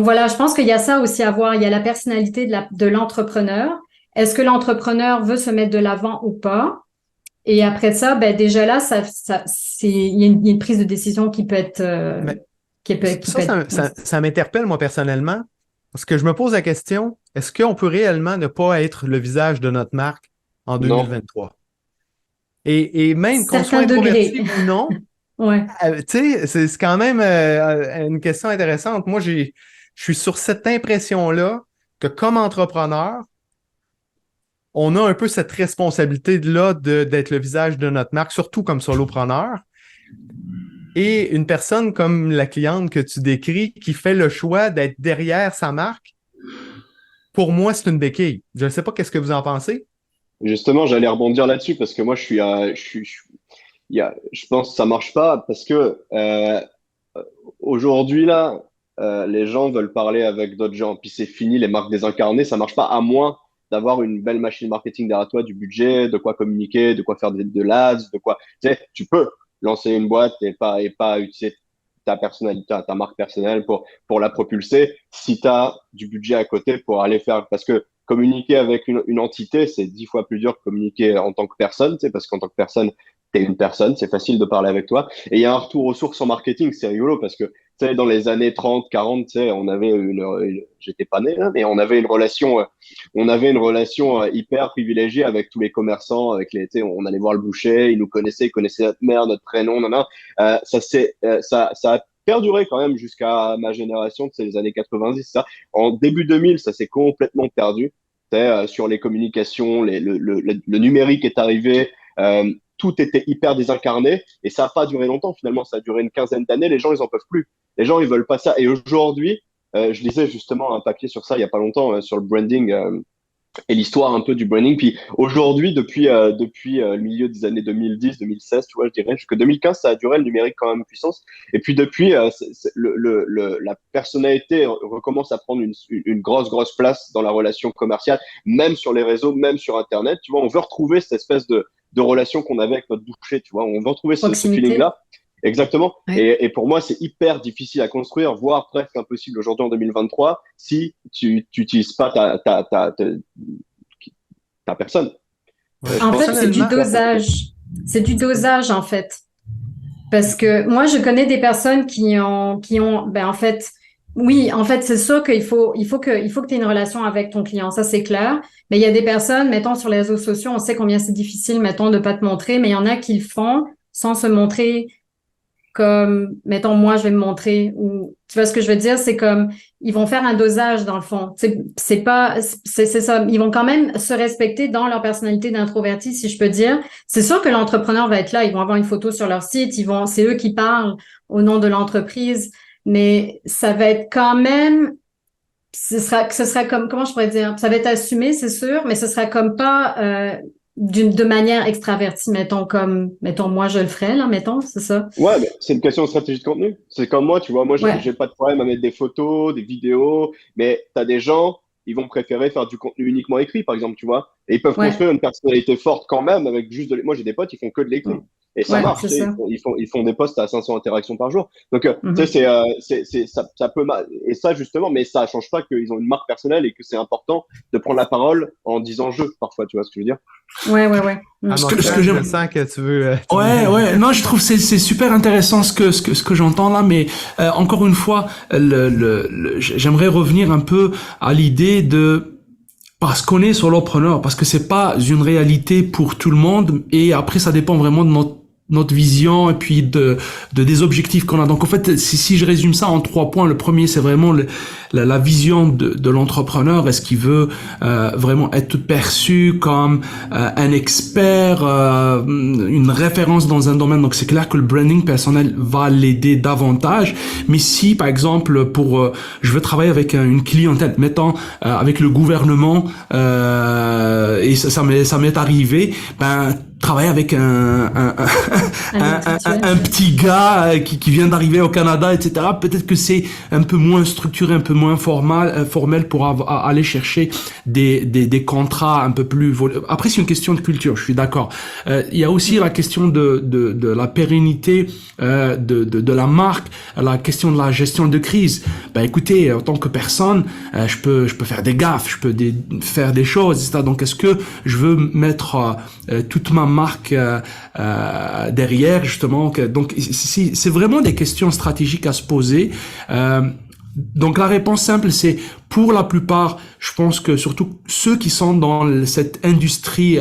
B: voilà, je pense qu'il y a ça aussi à voir. Il y a la personnalité de l'entrepreneur. Est-ce que l'entrepreneur veut se mettre de l'avant ou pas? Et après ça, ben déjà là, il y a une prise de décision qui peut être,
A: Mais
B: qui peut être.
A: ça m'interpelle, moi, personnellement, parce que je me pose la question, est-ce qu'on peut réellement ne pas être le visage de notre marque en
C: Non.
A: 2023? Et même qu'on soit
B: Certains degrés.
A: introverti ou non,
B: Ouais.
A: tu sais, c'est quand même une question intéressante. Moi, je suis sur cette impression-là que comme entrepreneur, on a un peu cette responsabilité-là d'être le visage de notre marque, surtout comme solopreneur. Et une personne comme la cliente que tu décris qui fait le choix d'être derrière sa marque, pour moi, c'est une béquille. Je ne sais pas qu'est-ce que vous en pensez.
C: Justement, j'allais rebondir là-dessus parce que moi, je pense que ça marche pas parce que aujourd'hui là, les gens veulent parler avec d'autres gens. Puis c'est fini les marques désincarnées, ça marche pas à moins d'avoir une belle machine marketing derrière toi, du budget, de quoi communiquer, de quoi faire de l'ads, de quoi. Tu sais, tu peux lancer une boîte et pas utiliser ta personnalité, ta marque personnelle pour la propulser si tu as du budget à côté pour aller faire. Parce que communiquer avec une entité, c'est 10 fois plus dur que communiquer en tant que personne, tu sais, parce qu'en tant que personne, t'es une personne, c'est facile de parler avec toi. Et il y a un retour aux sources en marketing, c'est rigolo parce que, tu sais, dans les années 30, 40, tu sais, on avait j'étais pas né, là, mais on avait une relation hyper privilégiée avec tous les commerçants, avec tu sais, on allait voir le boucher, ils connaissaient notre mère, notre prénom, nanana. Ça a perduré quand même jusqu'à ma génération, tu sais, les années 90, ça. En début 2000, ça s'est complètement perdu. Tu sais, sur les communications, le numérique est arrivé. Tout était hyper désincarné et ça n'a pas duré longtemps finalement, ça a duré une quinzaine d'années, les gens ils en peuvent plus, les gens ils veulent pas ça et aujourd'hui, je lisais justement un papier sur ça il y a pas longtemps sur le branding et l'histoire un peu du branding, puis aujourd'hui depuis le milieu des années 2010, 2016, tu vois, je dirais jusque 2015 ça a duré le numérique quand même en puissance et puis depuis la personnalité recommence à prendre une grosse place dans la relation commerciale, même sur les réseaux, même sur internet, tu vois, on veut retrouver cette espèce de relation qu'on avait avec notre boucher, tu vois. On veut retrouver ce feeling-là. Exactement.
D: Oui.
C: Et pour moi, c'est hyper difficile à construire, voire presque impossible aujourd'hui en 2023, si tu n'utilises pas ta personne.
B: En fait, c'est du dosage. C'est du dosage, en fait. Parce que moi, je connais des personnes qui ont, ben, en fait, oui, en fait, c'est sûr qu'il faut que tu aies une relation avec ton client. Ça, c'est clair. Mais il y a des personnes, mettons, sur les réseaux sociaux, on sait combien c'est difficile, mettons, de pas te montrer, mais il y en a qui le font sans se montrer comme, mettons, moi, je vais me montrer, ou, tu vois ce que je veux dire? C'est comme, ils vont faire un dosage, dans le fond. C'est ça. Ils vont quand même se respecter dans leur personnalité d'introverti, si je peux dire. C'est sûr que l'entrepreneur va être là. Ils vont avoir une photo sur leur site. C'est eux qui parlent au nom de l'entreprise. Mais ça va être quand même, ce sera comme, comment je pourrais dire? Ça va être assumé, c'est sûr, mais ce sera comme pas, de manière extravertie, mettons, moi, je le ferais, là, mettons, c'est ça.
C: Ouais, mais c'est une question de stratégie de contenu. C'est comme moi, tu vois, moi,
B: Ouais.
C: j'ai pas de problème à mettre des photos, des vidéos, mais t'as des gens, ils vont préférer faire du contenu uniquement écrit, par exemple, tu vois. Et ils peuvent
B: Ouais.
C: construire une personnalité forte quand même avec juste moi, j'ai des potes, ils font que de l'écrit. Et ça
B: Ouais,
C: marche,
B: c'est
C: tu sais,
B: ça.
C: ils font des posts à 500 interactions par jour. Donc, tu
B: Mhm.
C: sais, ça peut, et ça, justement, mais ça change pas qu'ils ont une marque personnelle et que c'est important de prendre la parole en disant je, parfois, tu vois ce que je veux dire?
B: Ouais, ouais, ouais.
A: Ah,
E: Ce
A: mon
E: que, ce
A: frère,
E: que
A: je
E: j'aime.
A: sens que tu veux
E: Ouais, ouais,
A: réagir.
E: non, je trouve que c'est super intéressant ce que j'entends là, mais encore une fois, j'aimerais revenir un peu à l'idée de parce qu'on est solopreneur, parce que c'est pas une réalité pour tout le monde, et après ça dépend vraiment de notre vision et puis de des objectifs qu'on a. Donc en fait, si je résume ça en 3 points, le premier c'est vraiment la vision de l'entrepreneur. Est-ce qu'il veut vraiment être perçu comme un expert, une référence dans un domaine? Donc c'est clair que le branding personnel va l'aider davantage. Mais si par exemple je veux travailler avec une clientèle, mettons avec le gouvernement, et ça m'est arrivé, ben travailler avec
B: Un habitué.
E: un petit gars qui vient d'arriver au Canada, etc. Peut-être que c'est un peu moins structuré, un peu moins formel pour aller chercher des contrats un peu plus... Après, c'est une question de culture, je suis d'accord. Il y a aussi la question de la pérennité de la marque, la question de la gestion de crise. Ben écoutez, en tant que personne, je peux faire des gaffes, je peux faire des choses, etc. Donc, est-ce que je veux mettre toute ma marque derrière, justement? Donc, c'est vraiment des questions stratégiques à se poser. Donc la réponse simple, c'est pour la plupart, je pense que surtout ceux qui sont dans cette industrie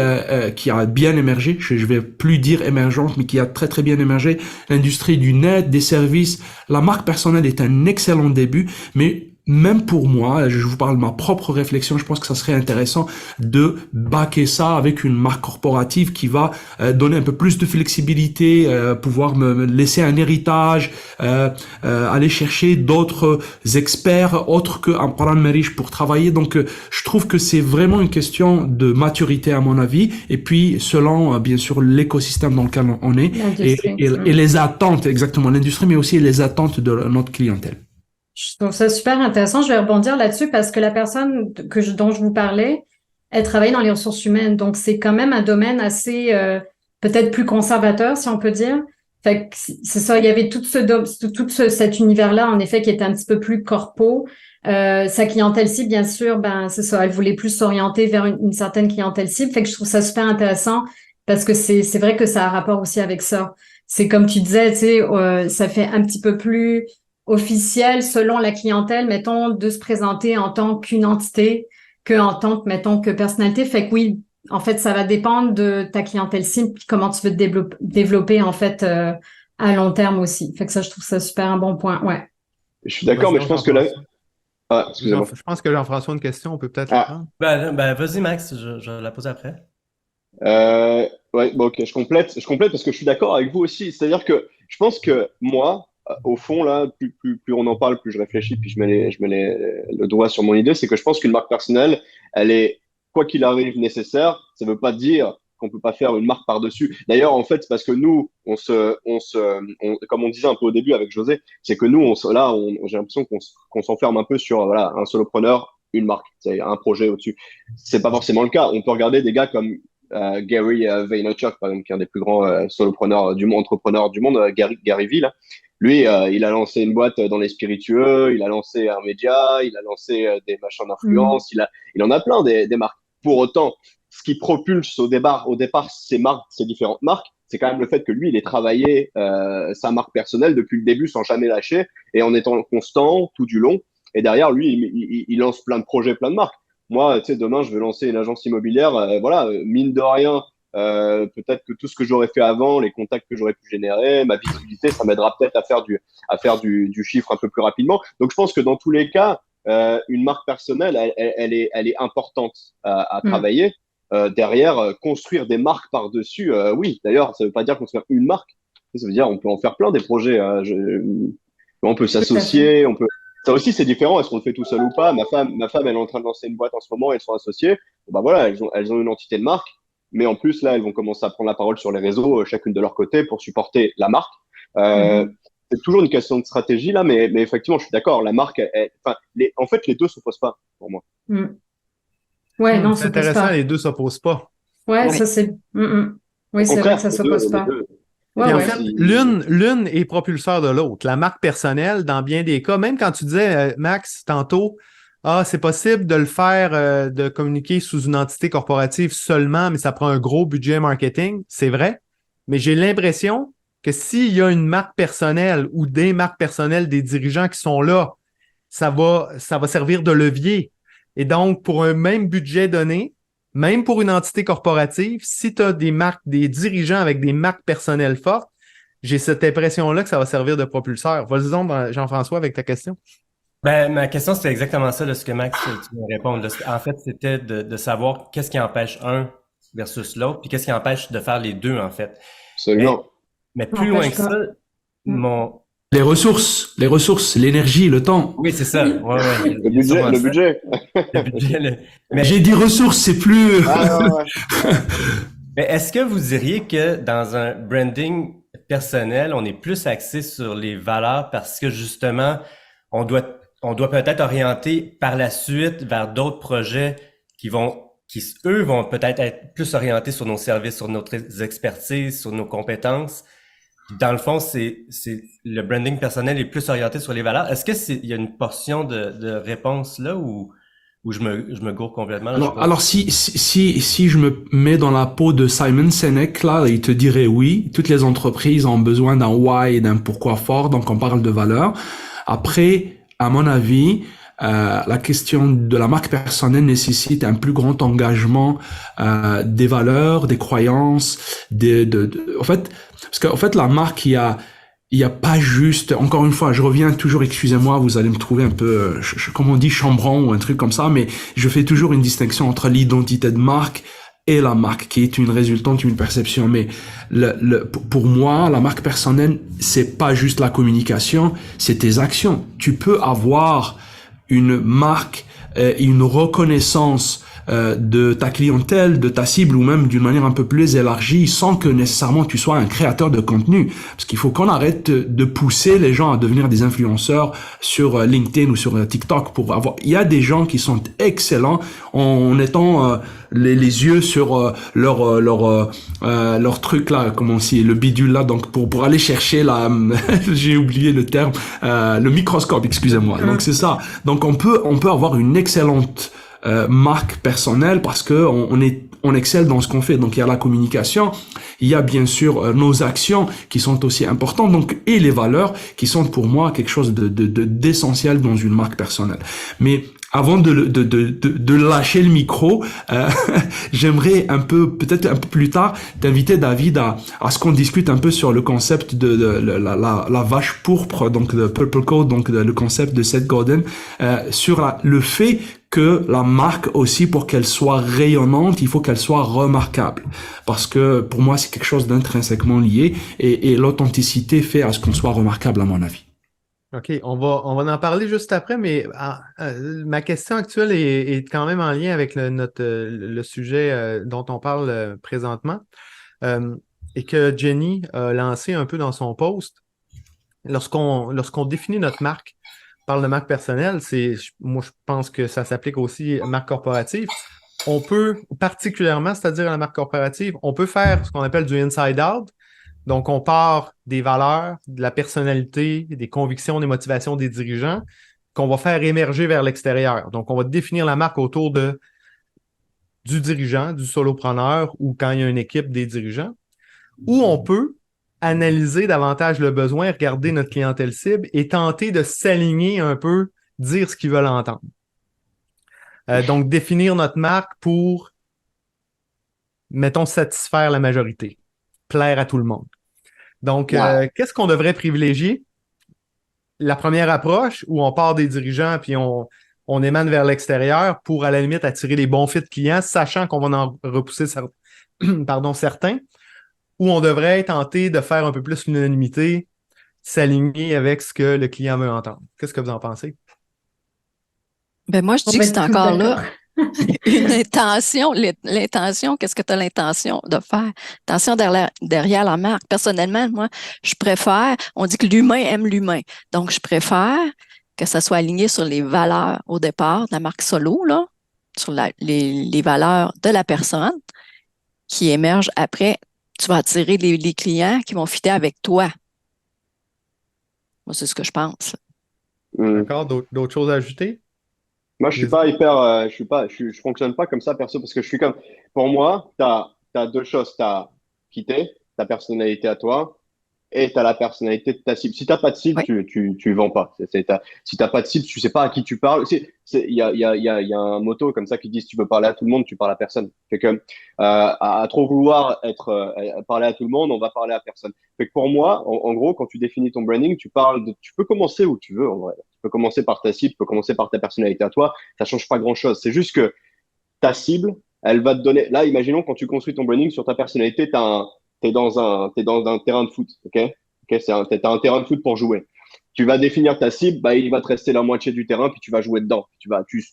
E: qui a bien émergé, je vais plus dire émergente, mais qui a très très bien émergé, l'industrie du net, des services, la marque personnelle est un excellent début, mais même pour moi, je vous parle de ma propre réflexion, je pense que ça serait intéressant de backer ça avec une marque corporative qui va donner un peu plus de flexibilité, pouvoir me laisser un héritage, aller chercher d'autres experts autres que Amran Merish pour travailler. Donc, je trouve que c'est vraiment une question de maturité à mon avis, et puis selon bien sûr l'écosystème dans lequel on est
B: L'industrie.
E: et les attentes, exactement l'industrie, mais aussi les attentes de notre clientèle.
B: Je trouve ça super intéressant. Je vais rebondir là-dessus parce que la personne dont je vous parlais, elle travaille dans les ressources humaines. Donc, c'est quand même un domaine assez, peut-être plus conservateur, si on peut dire. Fait que c'est ça, il y avait cet univers-là, en effet, qui était un petit peu plus corpo. Sa clientèle cible, bien sûr, ben, c'est ça, elle voulait plus s'orienter vers une certaine clientèle cible. Fait que je trouve ça super intéressant parce que c'est vrai que ça a rapport aussi avec ça. C'est comme tu disais, tu sais, ça fait un petit peu plus officiel selon la clientèle, mettons, de se présenter en tant qu'une entité que en tant que, mettons, que personnalité. Fait que oui, en fait, ça va dépendre de ta clientèle cible puis comment tu veux te développer, en fait, à long terme aussi. Fait que ça, je trouve ça super un bon point. Ouais.
C: Je suis d'accord,
A: Vas-y
C: mais je
A: donc,
C: pense que là,
A: Jean-François.
C: excusez-moi.
A: Je pense que Jean-François a une question, on peut peut-être la
C: Ah,
A: prendre.
F: Ben, vas-y, Max, je vais la poser après.
C: ouais, bon, ok, je complète parce que je suis d'accord avec vous aussi. C'est-à-dire que je pense que moi, au fond, là, plus on en parle, plus je réfléchis, puis je mets le doigt sur mon idée, c'est que je pense qu'une marque personnelle, elle est, quoi qu'il arrive, nécessaire. Ça veut pas dire qu'on peut pas faire une marque par-dessus. D'ailleurs, en fait, c'est parce que nous, comme on disait un peu au début avec José, c'est que nous, j'ai l'impression qu'on s'enferme un peu sur, voilà, un solopreneur, une marque, c'est un projet au-dessus. C'est pas forcément le cas. On peut regarder des gars comme Gary Vaynerchuk, par exemple, qui est un des plus grands solopreneurs du monde, entrepreneurs du monde, Gary Vee, là. Lui, il a lancé une boîte dans les spiritueux, il a lancé un média, il a lancé des machins
B: Mm.
C: d'influence, il en a plein des marques. Pour autant, ce qui propulse au départ ces marques, ces différentes marques, c'est quand même le fait que lui, il ait travaillé sa marque personnelle depuis le début sans jamais lâcher et en étant constant tout du long. Et derrière, lui, il lance plein de projets, plein de marques. Moi, tu sais, demain, je veux lancer une agence immobilière. Voilà, mine de rien, peut-être que tout ce que j'aurais fait avant, les contacts que j'aurais pu générer, ma visibilité, ça m'aidera peut-être à faire du chiffre un peu plus rapidement. Donc, je pense que dans tous les cas, une marque personnelle, elle est importante à
B: Mm.
C: travailler. Derrière, construire des marques par-dessus, oui. D'ailleurs, ça veut pas dire construire une marque. Ça veut dire on peut en faire plein des projets. On peut
B: Tout à fait.
C: s'associer, on peut. Ça aussi, c'est différent. Est-ce qu'on le fait tout seul ou pas? Ma femme, elle est en train de lancer une boîte en ce moment. Elles sont associées. Bon, bah voilà, elles ont une entité de marque. Mais en plus, là, elles vont commencer à prendre la parole sur les réseaux, chacune de leur côté, pour supporter la marque. Euh,
B: Mhm.
C: c'est toujours une question de stratégie là, mais effectivement, je suis d'accord. La marque, enfin, en fait, les deux s'opposent pas pour moi.
B: Mm. Ouais, non,
A: C'est
B: ça pose
A: intéressant,
B: pas.
A: les deux s'opposent pas.
B: Ouais,
D: Oui.
B: ça c'est. Mm, mm.
C: Au
B: Oui, c'est vrai que
C: contraire,
B: ça s'oppose pas. Ouais,
A: Puis en
B: ouais.
A: fait, l'une est propulseur de l'autre. La marque personnelle, dans bien des cas, même quand tu disais, Max, tantôt, c'est possible de le faire, de communiquer sous une entité corporative seulement, mais ça prend un gros budget marketing. C'est vrai. Mais j'ai l'impression que s'il y a une marque personnelle ou des marques personnelles des dirigeants qui sont là, ça va servir de levier. Et donc, pour un même budget donné, même pour une entité corporative, si tu as des marques, des dirigeants avec des marques personnelles fortes, j'ai cette impression-là que ça va servir de propulseur. Vas-y donc, Jean-François, avec ta question.
F: Ben, ma question, c'était exactement ça, là, ce que Max, tu me réponds. Là. En fait, c'était de savoir qu'est-ce qui empêche un versus l'autre, puis qu'est-ce qui empêche de faire les deux, en fait.
C: Absolument.
F: Mais plus loin que ça, mon...
E: Les ressources, l'énergie, le temps.
F: Oui, c'est ça. Ouais.
C: Le budget.
F: Le budget. Mais
E: J'ai dit ressources, c'est plus...
C: Ouais.
F: Mais est-ce que vous diriez que dans un branding personnel, on est plus axé sur les valeurs parce que justement, on doit peut-être orienter par la suite vers d'autres projets qui eux vont peut-être être plus orientés sur nos services, sur notre expertise, sur nos compétences. Dans le fond, c'est le branding personnel est plus orienté sur les valeurs. Est-ce que il y a une portion de réponse là ou je me gourre complètement? Là,
E: Alors si je me mets dans la peau de Simon Sinek, là, il te dirait oui, toutes les entreprises ont besoin d'un why et d'un pourquoi fort, donc on parle de valeurs. Après, à mon avis, la question de la marque personnelle nécessite un plus grand engagement des valeurs, des croyances, en fait, parce qu'en fait la marque, il y a pas juste, encore une fois, je reviens toujours, excusez-moi, vous allez me trouver un peu, comme on dit, chambrant ou un truc comme ça, mais je fais toujours une distinction entre l'identité de marque et la marque, qui est une résultante d'une perception. Mais pour moi, la marque personnelle, c'est pas juste la communication, c'est tes actions. Tu peux avoir une marque, une reconnaissance de ta clientèle, de ta cible ou même d'une manière un peu plus élargie sans que nécessairement tu sois un créateur de contenu. Parce qu'il faut qu'on arrête de pousser les gens à devenir des influenceurs sur LinkedIn ou sur TikTok pour avoir... Il y a des gens qui sont excellents en étant les yeux sur leur truc là, comment c'est, le bidule là, donc pour aller chercher la... j'ai oublié le terme, le microscope, excusez-moi. Donc c'est ça. Donc on peut avoir une excellente marque personnelle parce que on excelle dans ce qu'on fait. Donc il y a la communication, il y a bien sûr nos actions qui sont aussi importantes, donc et les valeurs qui sont pour moi quelque chose d'essentiel dans une marque personnelle. Mais avant de lâcher le micro, j'aimerais peut-être un peu plus tard, t'inviter David à ce qu'on discute un peu sur le concept de la vache pourpre, donc de Purple Coat, donc le concept de Seth Godin, sur le fait que la marque aussi, pour qu'elle soit rayonnante, il faut qu'elle soit remarquable. Parce que pour moi, c'est quelque chose d'intrinsèquement lié et l'authenticité fait à ce qu'on soit remarquable, à mon avis.
A: OK, on va en parler juste après, mais ma question actuelle est quand même en lien avec le sujet dont on parle présentement et que Jenny a lancé un peu dans son post. Lorsqu'on définit notre marque, parle de marque personnelle, moi je pense que ça s'applique aussi à marque corporative. On peut, particulièrement, c'est-à-dire à la marque corporative, on peut faire ce qu'on appelle du inside out. Donc, on part des valeurs, de la personnalité, des convictions, des motivations des dirigeants qu'on va faire émerger vers l'extérieur. Donc, on va définir la marque autour du dirigeant, du solopreneur ou quand il y a une équipe des dirigeants. Ou on peut analyser davantage le besoin, regarder notre clientèle cible et tenter de s'aligner un peu, dire ce qu'ils veulent entendre. Donc, définir notre marque pour, mettons, satisfaire la majorité, plaire à tout le monde. Donc, qu'est-ce qu'on devrait privilégier? La première approche où on part des dirigeants puis on émane vers l'extérieur pour, à la limite, attirer les bons fits clients, sachant qu'on va en repousser certains, où on devrait tenter de faire un peu plus l'unanimité, s'aligner avec ce que le client veut entendre. Qu'est-ce que vous en pensez?
D: Ben moi, je dis que c'est encore là une intention. L'intention, qu'est-ce que tu as l'intention de faire? L'intention derrière la marque. Personnellement, moi, je préfère, on dit que l'humain aime l'humain. Donc, je préfère que ça soit aligné sur les valeurs au départ de la marque solo, là, sur les valeurs de la personne qui émergent après tu vas attirer les clients qui vont fitter avec toi. Moi, c'est ce que je pense.
A: D'accord, d'autres choses à ajouter?
C: Moi, je suis pas hyper, je fonctionne pas comme ça, perso, parce que je suis comme, pour moi, t'as deux choses. T'as quitté, ta personnalité à toi, et t'as la personnalité de ta cible. Si t'as pas de cible,
D: Oui.
C: tu vends pas. Si t'as pas de cible, tu sais pas à qui tu parles. Il y a un motto comme ça qui dit, si tu veux parler à tout le monde, tu parles à personne. Fait que, à trop vouloir parler à tout le monde, on va parler à personne. Fait que pour moi, en gros, quand tu définis ton branding, tu peux commencer où tu veux, en vrai. Tu peux commencer par ta cible, tu peux commencer par ta personnalité à toi. Ça change pas grand chose. C'est juste que ta cible, elle va te donner. Là, imaginons quand tu construis ton branding sur ta personnalité, t'es dans un terrain de foot, ok? T'as un terrain de foot pour jouer. Tu vas définir ta cible, bah, il va te rester la moitié du terrain, puis tu vas jouer dedans. Tu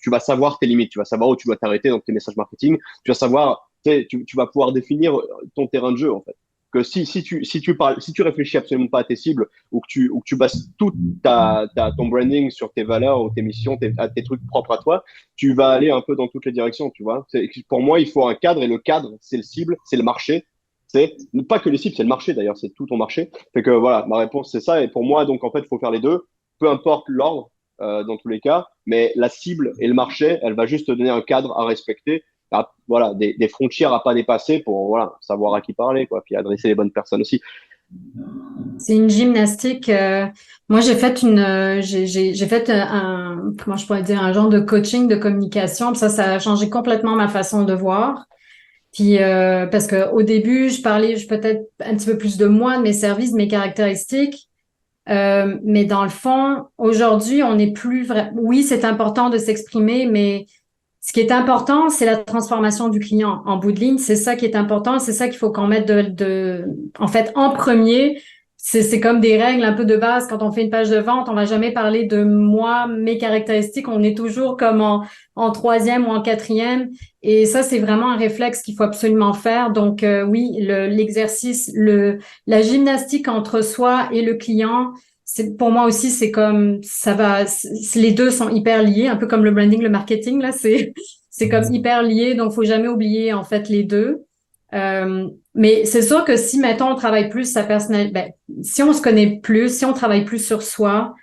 C: vas savoir tes limites, tu vas savoir où tu dois t'arrêter dans tes messages marketing. Tu vas savoir, tu vas pouvoir définir ton terrain de jeu, en fait. Que si tu réfléchis absolument pas à tes cibles ou que tu bases tout ton branding sur tes valeurs ou tes missions, tes trucs propres à toi, tu vas aller un peu dans toutes les directions, tu vois. Pour moi, il faut un cadre et le cadre, c'est le cible, c'est le marché. C'est pas que les cibles, c'est le marché d'ailleurs, c'est tout ton marché. Fait que voilà, ma réponse c'est ça. Et pour moi, donc en fait, il faut faire les deux, peu importe l'ordre dans tous les cas, mais la cible et le marché, elle va juste te donner un cadre à respecter, voilà, des frontières à pas dépasser pour voilà savoir à qui parler, quoi, puis adresser les bonnes personnes aussi.
B: C'est une gymnastique. Moi, j'ai fait comment je pourrais dire, un genre de coaching de communication. Puis ça a changé complètement ma façon de voir. Puis parce que au début, je parlais peut-être un petit peu plus de moi, de mes services, de mes caractéristiques. Mais dans le fond, aujourd'hui, on n'est plus vrai. Oui, c'est important de s'exprimer, mais ce qui est important, c'est la transformation du client en bout de ligne. C'est ça qui est important. C'est ça qu'il faut qu'on mette en fait, en premier. C'est comme des règles un peu de base. Quand on fait une page de vente, on va jamais parler de moi, mes caractéristiques. On est toujours comme en troisième ou en quatrième. Et ça, c'est vraiment un réflexe qu'il faut absolument faire. Donc, oui, l'exercice, la gymnastique entre soi et le client, pour moi aussi, c'est comme ça va. Les deux sont hyper liés, un peu comme le branding, le marketing. Là, c'est comme hyper lié. Donc, faut jamais oublier en fait les deux. Mais c'est sûr que si, mettons, on travaille plus sa personnalité, si on se connaît plus, si on travaille plus sur soi,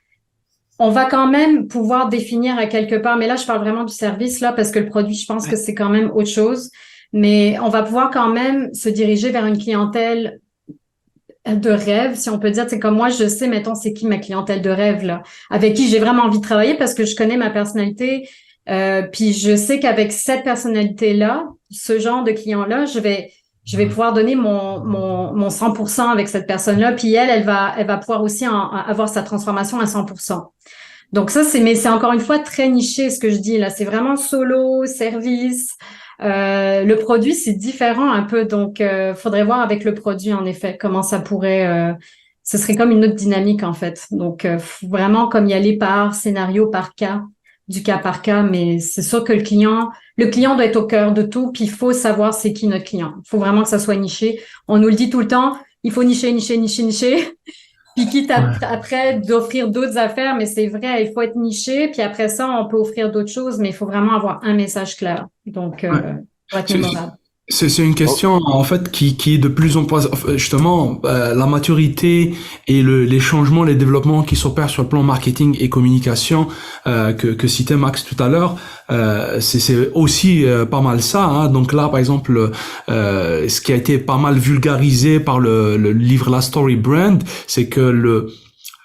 B: on va quand même pouvoir définir à quelque part, mais là, je parle vraiment du service, là, parce que le produit, je pense que c'est quand même autre chose, mais on va pouvoir quand même se diriger vers une clientèle de rêve, si on peut dire. C'est comme moi, je sais, mettons, c'est qui ma clientèle de rêve, là, avec qui j'ai vraiment envie de travailler parce que je connais ma personnalité, puis je sais qu'avec cette personnalité-là, ce genre de client-là, je vais pouvoir donner mon 100% avec cette personne-là, puis elle va pouvoir aussi avoir sa transformation à 100%. Donc ça, mais c'est encore une fois très niché ce que je dis là. C'est vraiment solo, service. Le produit, c'est différent un peu. Donc, faudrait voir avec le produit, en effet, comment ça pourrait... ce serait comme une autre dynamique, en fait. Donc, faut vraiment comme y aller par scénario, par cas, du cas par cas. Mais c'est sûr que le client doit être au cœur de tout. Puis, il faut savoir c'est qui notre client. Il faut vraiment que ça soit niché. On nous le dit tout le temps. Il faut nicher, nicher, nicher, nicher. Puis quitte après d'offrir d'autres affaires, mais c'est vrai, il faut être niché. Puis après ça, on peut offrir d'autres choses, mais il faut vraiment avoir un message clair. Donc, pour être mémorable.
E: C'est une question en fait qui est de plus en plus justement la maturité et les changements, les développements qui s'opèrent sur le plan marketing et communication que citait Max tout à l'heure. C'est aussi pas mal ça. Hein. Donc là, par exemple, ce qui a été pas mal vulgarisé par le livre La Story Brand, c'est que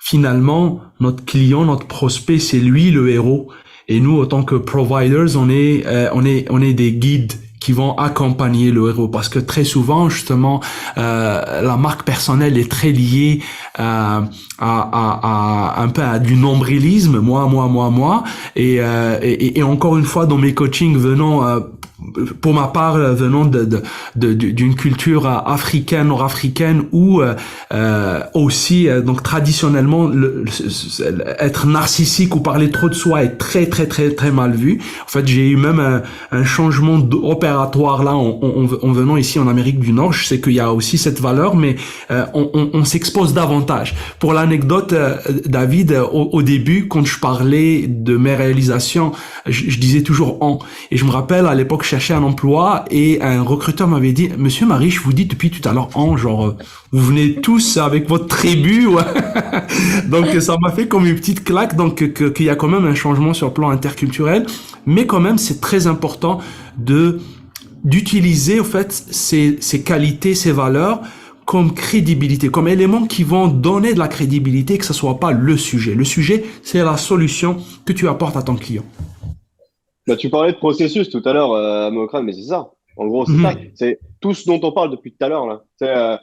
E: finalement notre client, notre prospect, c'est lui le héros. Et nous, en tant que providers, on est des guides qui vont accompagner le héros, parce que très souvent justement la marque personnelle est très liée à un peu à du nombrilisme, moi, et encore une fois dans mes coachings venant pour ma part venant d'une culture africaine, nord-africaine, où aussi donc traditionnellement être narcissique ou parler trop de soi est très très très très mal vu. En fait, j'ai eu même un changement opératoire là en venant ici en Amérique du Nord. Je sais qu'il y a aussi cette valeur, mais on s'expose davantage. Pour l'anecdote, David, au début, quand je parlais de mes réalisations, je disais toujours et je me rappelle à l'époque cherchais un emploi et un recruteur m'avait dit, Monsieur Marish, vous dites depuis tout à l'heure, vous venez tous avec votre tribu. Ouais. Donc, ça m'a fait comme une petite claque. Donc, qu'il y a quand même un changement sur le plan interculturel. Mais quand même, c'est très important d'utiliser, en fait, ces qualités, ces valeurs comme crédibilité, comme éléments qui vont donner de la crédibilité, que ce soit pas le sujet. Le sujet, c'est la solution que tu apportes à ton client.
C: Bah, tu parlais de processus tout à l'heure, Mokran, mais c'est ça. En gros, c'est ça. C'est tout ce dont on parle depuis tout à l'heure, là. C'est la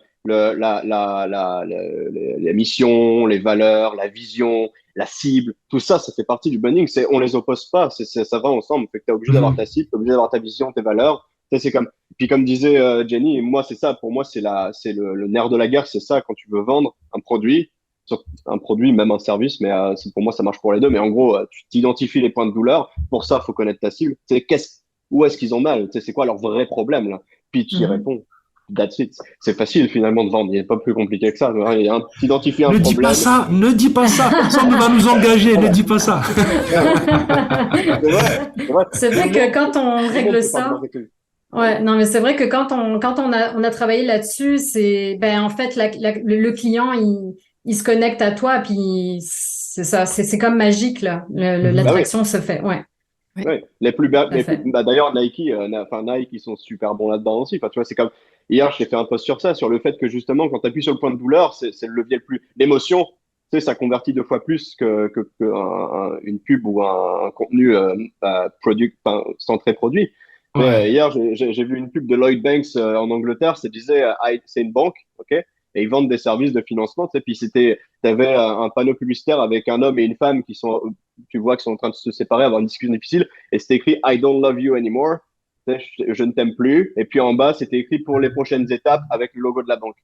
C: mission, les valeurs, la vision, la cible, tout ça, ça fait partie du branding. On les oppose pas. Ça va ensemble. Fait que t'es obligé d'avoir ta cible, t'es obligé d'avoir ta vision, tes valeurs. C'est comme, puis comme disait Jenny, moi, c'est ça. Pour moi, c'est le nerf de la guerre. C'est ça quand tu veux vendre un produit, même un service, mais pour moi, ça marche pour les deux. Mais en gros, tu t'identifies les points de douleur. Pour ça, faut connaître ta cible. Où est-ce qu'ils ont mal? C'est quoi leur vrai problème, là? Puis tu y réponds. That's it. C'est facile, finalement, de vendre. Il n'est pas plus compliqué que ça. T'identifies un problème.
E: Ne dis pas ça. Personne ne va nous engager. Ne dis pas ça.
B: C'est vrai que quand on règle ça, ouais, non, mais c'est vrai que quand on a travaillé là-dessus, en fait, le client, il se connecte à toi, puis c'est ça, c'est comme magique, là. L'attraction se fait, ouais.
C: Oui. D'ailleurs, Nike, ils sont super bons là-dedans aussi. Enfin, tu vois, c'est comme, hier, j'ai fait un post sur ça, sur le fait que justement, quand tu appuies sur le point de douleur, c'est le levier le plus, l'émotion, tu sais, ça convertit 2 fois plus une pub ou un contenu, centré produit. Ouais. Hier, j'ai vu une pub de Lloyd Banks en Angleterre, c'est une banque, ok, et ils vendent des services de financement, tu sais, puis t'avais un panneau publicitaire avec un homme et une femme tu vois, qui sont en train de se séparer, avoir une discussion difficile, et c'était écrit I don't love you anymore, je ne t'aime plus, et puis en bas, c'était écrit pour les prochaines étapes avec le logo de la banque.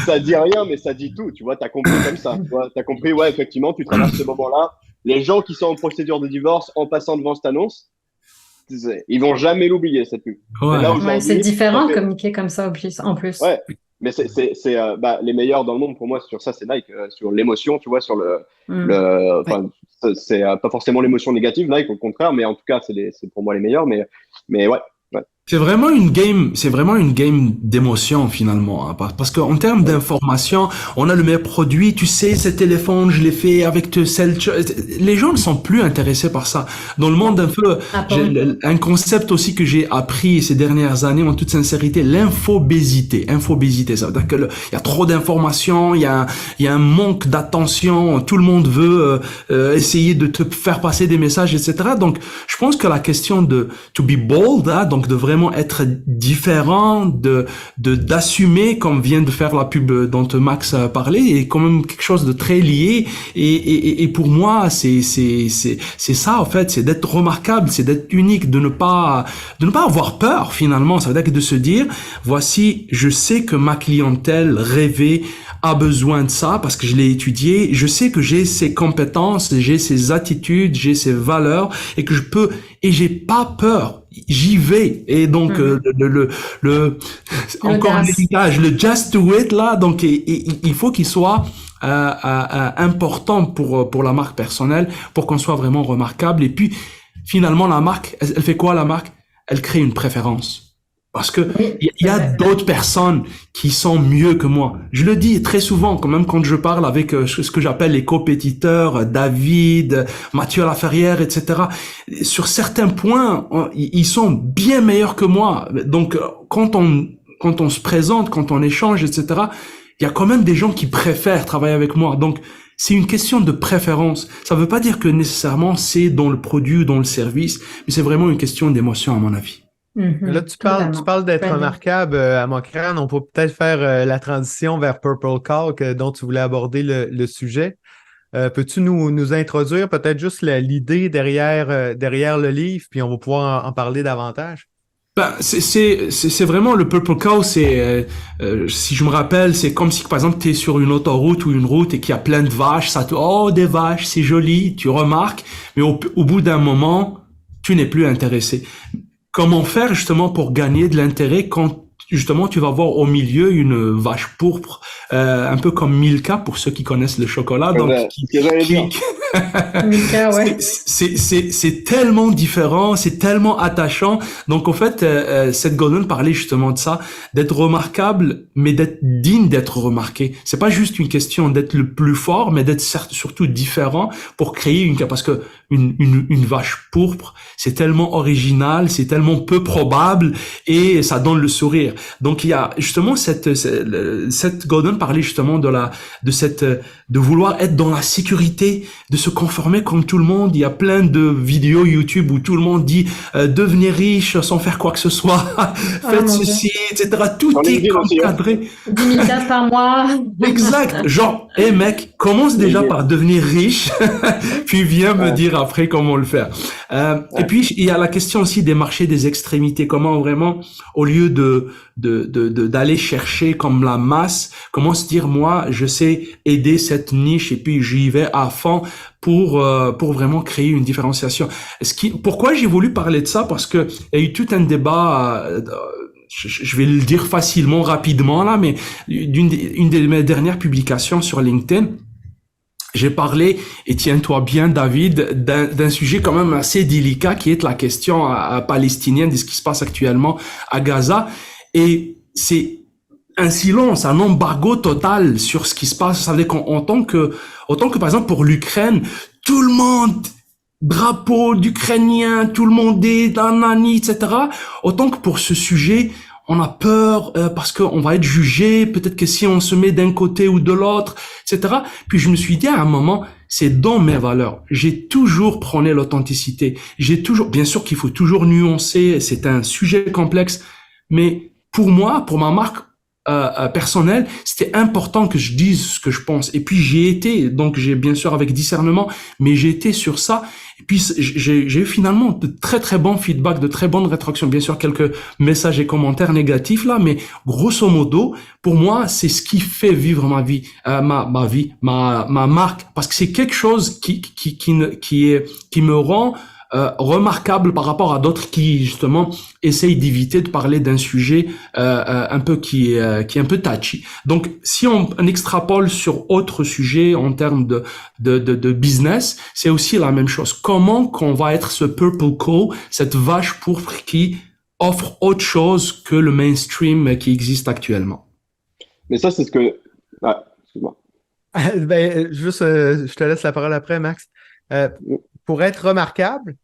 C: Ça dit rien, mais ça dit tout, tu vois, t'as compris comme ça, tu vois, t'as compris, ouais, effectivement, tu traverses ce moment-là, les gens qui sont en procédure de divorce, en passant devant cette annonce, ils vont jamais l'oublier, cette pub.
B: Ouais, c'est différent de communiquer comme ça en plus.
C: Ouais, mais les meilleurs dans le monde pour moi sur ça, c'est Nike, sur l'émotion, tu vois, sur c'est pas forcément l'émotion négative, Nike au contraire, mais en tout cas c'est pour moi les meilleurs, mais ouais.
E: C'est vraiment une game d'émotion finalement, hein, parce que en termes d'information, on a le meilleur produit, tu sais, ce téléphone, je l'ai fait avec les gens ne sont plus intéressés par ça. Dans le monde un peu, un concept aussi que j'ai appris ces dernières années, en toute sincérité, l'infobésité, ça veut dire que il y a trop d'informations, il y a un manque d'attention, tout le monde veut essayer de te faire passer des messages, etc. Donc, je pense que la question de to be bold, hein, donc de vraiment être différent, d'assumer, comme vient de faire la pub dont Max a parlé, est quand même quelque chose de très lié. Et pour moi, c'est ça en fait, c'est d'être remarquable, c'est d'être unique, de ne pas avoir peur finalement. Ça veut dire que de se dire, voici, je sais que ma clientèle rêvée a besoin de ça parce que je l'ai étudié, je sais que j'ai ces compétences, j'ai ces attitudes, j'ai ces valeurs et que j'ai pas peur. J'y vais. Et donc, encore un héritage, le just do it, là, donc, il faut qu'il soit, important pour la marque personnelle, pour qu'on soit vraiment remarquable. Et puis, finalement, la marque, elle fait quoi, la marque? Elle crée une préférence. Parce que il y a d'autres personnes qui sont mieux que moi. Je le dis très souvent, quand même, quand je parle avec ce que j'appelle les compétiteurs, David, Mathieu Laferrière, etc. Sur certains points, ils sont bien meilleurs que moi. Donc, quand on se présente, quand on échange, etc., il y a quand même des gens qui préfèrent travailler avec moi. Donc, c'est une question de préférence. Ça veut pas dire que nécessairement c'est dans le produit ou dans le service, mais c'est vraiment une question d'émotion, à mon avis.
A: Là, tu parles d'être remarquable à Mokran. On peut peut-être faire la transition vers Purple Cow dont tu voulais aborder le sujet. Peux-tu nous introduire peut-être juste l'idée derrière le livre, puis on va pouvoir en parler davantage?
E: C'est vraiment le Purple Cow, c'est si je me rappelle, c'est comme si par exemple tu es sur une autoroute ou une route et qu'il y a plein de vaches, des vaches, c'est joli, tu remarques, mais au bout d'un moment, tu n'es plus intéressé. Comment faire justement pour gagner de l'intérêt quand justement tu vas voir au milieu une vache pourpre, un peu comme Milka pour ceux qui connaissent le chocolat, donc
B: Mika, ouais.
E: C'est tellement différent, c'est tellement attachant. Donc, en fait, Seth Godin parlait justement de ça, d'être remarquable, mais d'être digne d'être remarqué. C'est pas juste une question d'être le plus fort, mais d'être surtout différent pour créer parce que une vache pourpre, c'est tellement original, c'est tellement peu probable et ça donne le sourire. Donc, il y a justement Seth Godin parlait justement de vouloir être dans la sécurité, de se conformer comme tout le monde. Il y a plein de vidéos YouTube où tout le monde dit devenez riche sans faire quoi que ce soit, faites ceci, etc. Tout est encadré.
B: 10 000 $ par mois.
E: Exact. Genre, mec, commence déjà par devenir riche, puis viens me dire après comment le faire. Et puis, il y a la question aussi des marchés des extrémités. Comment vraiment, au lieu d'aller chercher comme la masse, comment se dire, moi, je sais aider cette niche et puis j'y vais à fond pour vraiment créer une différenciation. Pourquoi j'ai voulu parler de ça? Parce que il y a eu tout un débat, je vais le dire facilement, rapidement là, mais une de mes dernières publications sur LinkedIn, j'ai parlé, et tiens-toi bien David, d'un sujet quand même assez délicat qui est la question palestinienne de ce qui se passe actuellement à Gaza. Et c'est un silence, un embargo total sur ce qui se passe. Ça veut dire qu'en tant que par exemple pour l'Ukraine, tout le monde, drapeau d'Ukrainien, tout le monde est nanani, etc. Autant que pour ce sujet, on a peur parce qu'on va être jugé, peut-être que si on se met d'un côté ou de l'autre, etc. Puis je me suis dit à un moment, c'est dans mes valeurs. J'ai toujours prôné l'authenticité. Bien sûr qu'il faut toujours nuancer, c'est un sujet complexe, mais pour moi, pour ma marque personnelle, c'était important que je dise ce que je pense. Et puis j'ai été, donc j'ai bien sûr avec discernement, mais j'ai été sur ça. Et puis j'ai eu finalement de très très bons feedbacks, de très bonnes rétractions. Bien sûr quelques messages et commentaires négatifs là, mais grosso modo, pour moi, c'est ce qui fait vivre ma vie, ma marque, parce que c'est quelque chose qui me rend remarquable par rapport à d'autres qui justement essayent d'éviter de parler d'un sujet un peu qui est un peu touchy. Donc si on extrapole sur autre sujet en termes de business, c'est aussi la même chose. Comment qu'on va être ce purple cow, cette vache pourpre qui offre autre chose que le mainstream qui existe actuellement.
C: Mais ça, c'est ce que... Ah, excuse-moi.
A: Je te laisse la parole après, Max. Pour être remarquable,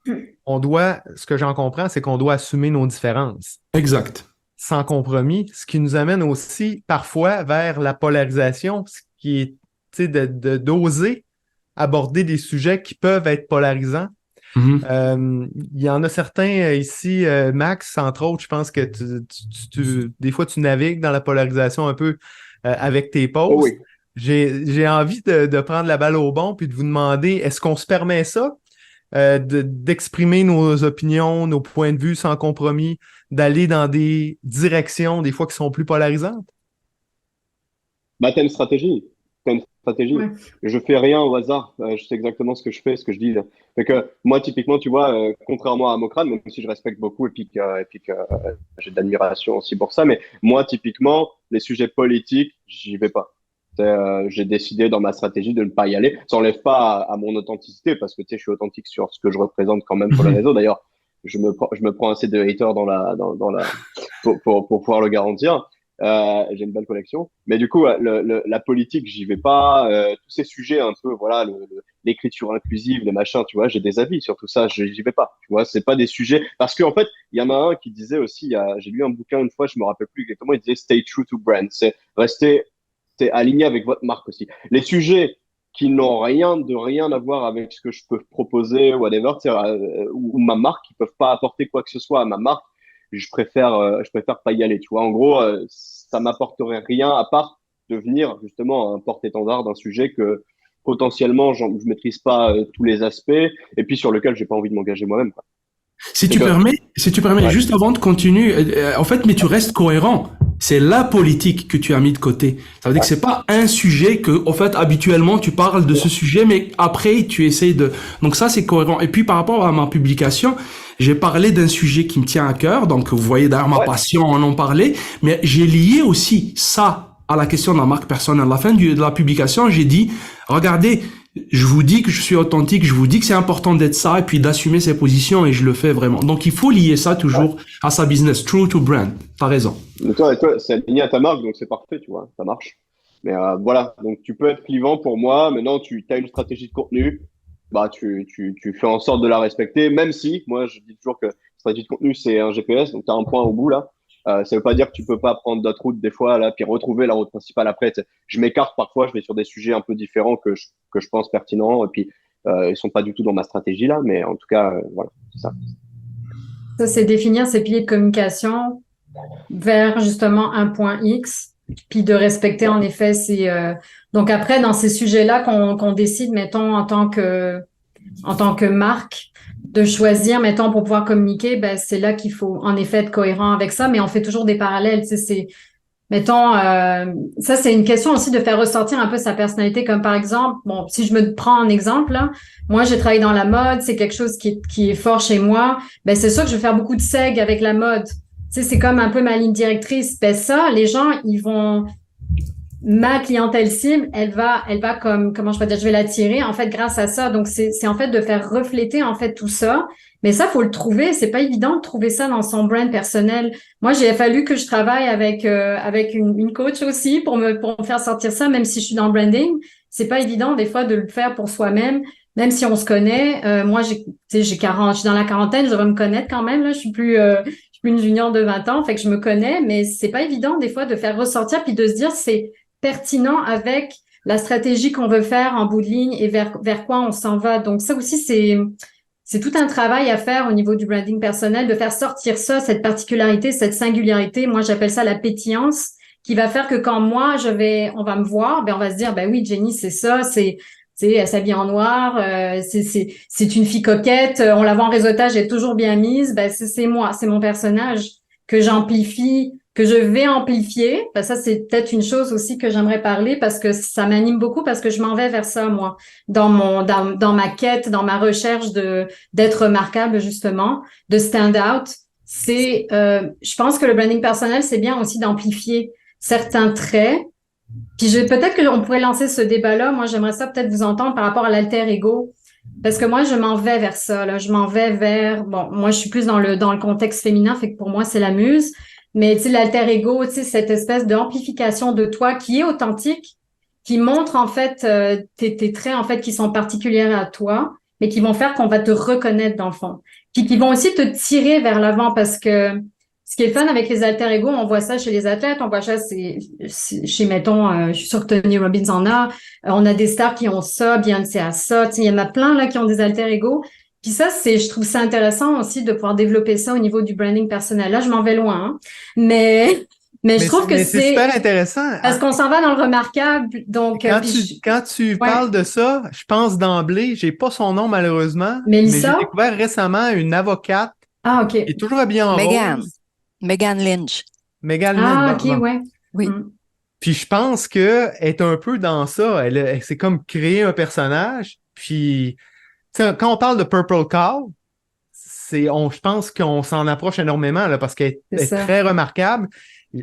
A: ce que j'en comprends, c'est qu'on doit assumer nos différences.
E: Exact.
A: Sans compromis, ce qui nous amène aussi parfois vers la polarisation, ce qui est, tu sais, d'oser aborder des sujets qui peuvent être polarisants. Il y en a certains ici, Max, entre autres, je pense que des fois tu navigues dans la polarisation un peu avec tes posts.
C: Oh oui.
A: J'ai envie de prendre la balle au bon puis de vous demander, est-ce qu'on se permet ça? D'exprimer nos opinions, nos points de vue sans compromis, d'aller dans des directions des fois qui sont plus polarisantes?
C: T'as une stratégie.
B: Ouais.
C: Je fais rien au hasard. Je sais exactement ce que je fais, ce que je dis. Fait que moi, typiquement, tu vois, contrairement à Mokran, même si je respecte beaucoup et puis que j'ai de l'admiration aussi pour ça, mais moi, typiquement, les sujets politiques, j'y vais pas. J'ai décidé dans ma stratégie de ne pas y aller. Ça enlève pas à mon authenticité parce que tu sais, je suis authentique sur ce que je représente quand même sur les réseaux. D'ailleurs, je me prends assez de haters pour pouvoir le garantir. J'ai une belle collection. Mais du coup, la politique, j'y vais pas. Tous ces sujets un peu, voilà, l'écriture inclusive, les machins, tu vois, j'ai des avis sur tout ça. J'y vais pas. Tu vois, c'est pas des sujets. Parce qu'en fait, il y en a un qui disait aussi, j'ai lu un bouquin une fois, je me rappelle plus exactement, il disait stay true to brand. C'est rester aligné avec votre marque aussi. Les sujets qui n'ont rien à voir avec ce que je peux proposer, whatever, ou ma marque, qui peuvent pas apporter quoi que ce soit à ma marque, je préfère pas y aller. Tu vois, en gros, ça m'apporterait rien à part devenir justement un porte-étendard d'un sujet que potentiellement je maîtrise pas tous les aspects et puis sur lequel j'ai pas envie de m'engager moi-même, quoi.
E: Si tu permets,
C: ouais.
E: juste avant de continuer, en fait, mais tu restes cohérent. C'est la politique que tu as mis de côté. Ça veut dire que c'est pas un sujet que, en fait, habituellement, tu parles de ce sujet, mais après, tu essayes de... Donc ça, c'est cohérent. Et puis, par rapport à ma publication, j'ai parlé d'un sujet qui me tient à cœur. Donc, vous voyez derrière ma passion en parler. Mais j'ai lié aussi ça à la question de la marque personnelle. À la fin de la publication, j'ai dit, regardez, Je vous dis que je suis authentique, je vous dis que c'est important d'être ça et puis d'assumer ses positions et je le fais vraiment. Donc, il faut lier ça toujours à sa business. True to brand. T'as raison.
C: Mais toi, c'est aligné à ta marque, donc c'est parfait, tu vois, ça marche. Mais voilà, donc tu peux être clivant pour moi. Maintenant, tu as une stratégie de contenu, bah tu fais en sorte de la respecter, même si, moi, je dis toujours que stratégie de contenu, c'est un GPS, donc tu as un point au bout là. Ça veut pas dire que tu peux pas prendre d'autres routes des fois là, puis retrouver la route principale après. Je m'écarte parfois, je vais sur des sujets un peu différents que je pense pertinents, et puis ils sont pas du tout dans ma stratégie là, mais en tout cas, voilà, c'est ça.
B: Ça, c'est définir ses piliers de communication vers justement un point X, puis de respecter en effet ces. Donc après, dans ces sujets-là qu'on décide, mettons, en tant que marque, de choisir, mettons, pour pouvoir communiquer, ben c'est là qu'il faut en effet être cohérent avec ça, mais on fait toujours des parallèles. Tu sais, c'est, mettons, ça c'est une question aussi de faire ressortir un peu sa personnalité, comme par exemple, bon, si je me prends en exemple, là, moi j'ai travaillé dans la mode, c'est quelque chose qui est fort chez moi. Ben c'est sûr que je vais faire beaucoup de seg avec la mode. Tu sais, c'est comme un peu ma ligne directrice. Ben ça, les gens, ils vont ma clientèle cible, elle va comme, comment je peux dire, je vais l'attirer, en fait, grâce à ça. Donc, c'est en fait de faire refléter, en fait, tout ça. Mais ça, faut le trouver. C'est pas évident de trouver ça dans son brand personnel. Moi, j'ai fallu que je travaille avec une coach aussi pour me faire sortir ça, même si je suis dans le branding. C'est pas évident, des fois, de le faire pour soi-même, même si on se connaît. Moi, tu sais, je suis dans la quarantaine, je devrais me connaître quand même, là. Je suis plus une junior de 20 ans, fait que je me connais, mais c'est pas évident, des fois, de faire ressortir puis de se dire, c'est pertinent avec la stratégie qu'on veut faire en bout de ligne et vers quoi on s'en va. Donc ça aussi, c'est tout un travail à faire au niveau du branding personnel, de faire sortir ça, cette particularité, cette singularité. Moi, j'appelle ça la pétillance, qui va faire que quand on va me voir, ben on va se dire, ben oui, Jenny, c'est ça, tu sais, elle s'habille en noir, c'est une fille coquette, on la voit en réseautage, elle est toujours bien mise, ben c'est moi, c'est mon personnage que j'amplifie, que je vais amplifier. Ben ça, c'est peut-être une chose aussi que j'aimerais parler parce que ça m'anime beaucoup parce que je m'en vais vers ça, moi, dans ma quête, dans ma recherche d'être remarquable, justement, de stand out. Je pense que le branding personnel, c'est bien aussi d'amplifier certains traits. Puis peut-être qu'on pourrait lancer ce débat-là. Moi, j'aimerais ça peut-être vous entendre par rapport à l'alter ego. Parce que moi, je m'en vais vers ça, là. Je m'en vais vers, bon, moi, je suis plus dans le contexte féminin, fait que pour moi, c'est la muse. Mais, tu sais, l'alter ego, tu sais, cette espèce d'amplification de toi qui est authentique, qui montre, en fait, tes traits, en fait, qui sont particuliers à toi, mais qui vont faire qu'on va te reconnaître dans le fond. Puis qui vont aussi te tirer vers l'avant parce que ce qui est le fun avec les alter ego, on voit ça chez les athlètes, on voit ça chez, mettons, je suis sûre que Tony Robbins en a, on a des stars qui ont ça, Beyoncé a ça, il y en a plein là qui ont des alter ego. Puis ça, je trouve ça intéressant aussi de pouvoir développer ça au niveau du branding personnel. Là, je m'en vais loin, hein. Mais je trouve que
A: c'est super intéressant.
B: Parce qu'on s'en va dans le remarquable. Donc,
A: quand tu parles de ça, je pense d'emblée, j'ai pas son nom malheureusement, mais j'ai découvert récemment une avocate
B: qui
A: est toujours habillée en rose.
D: Megan Lynch.
A: Megan Lynch.
B: Ah, OK, ouais.
D: Oui.
A: Puis je pense qu'elle est un peu dans ça. Elle s'est comme créer un personnage. Puis quand on parle de Purple Cow, je pense qu'on s'en approche énormément là, parce qu'elle est très remarquable.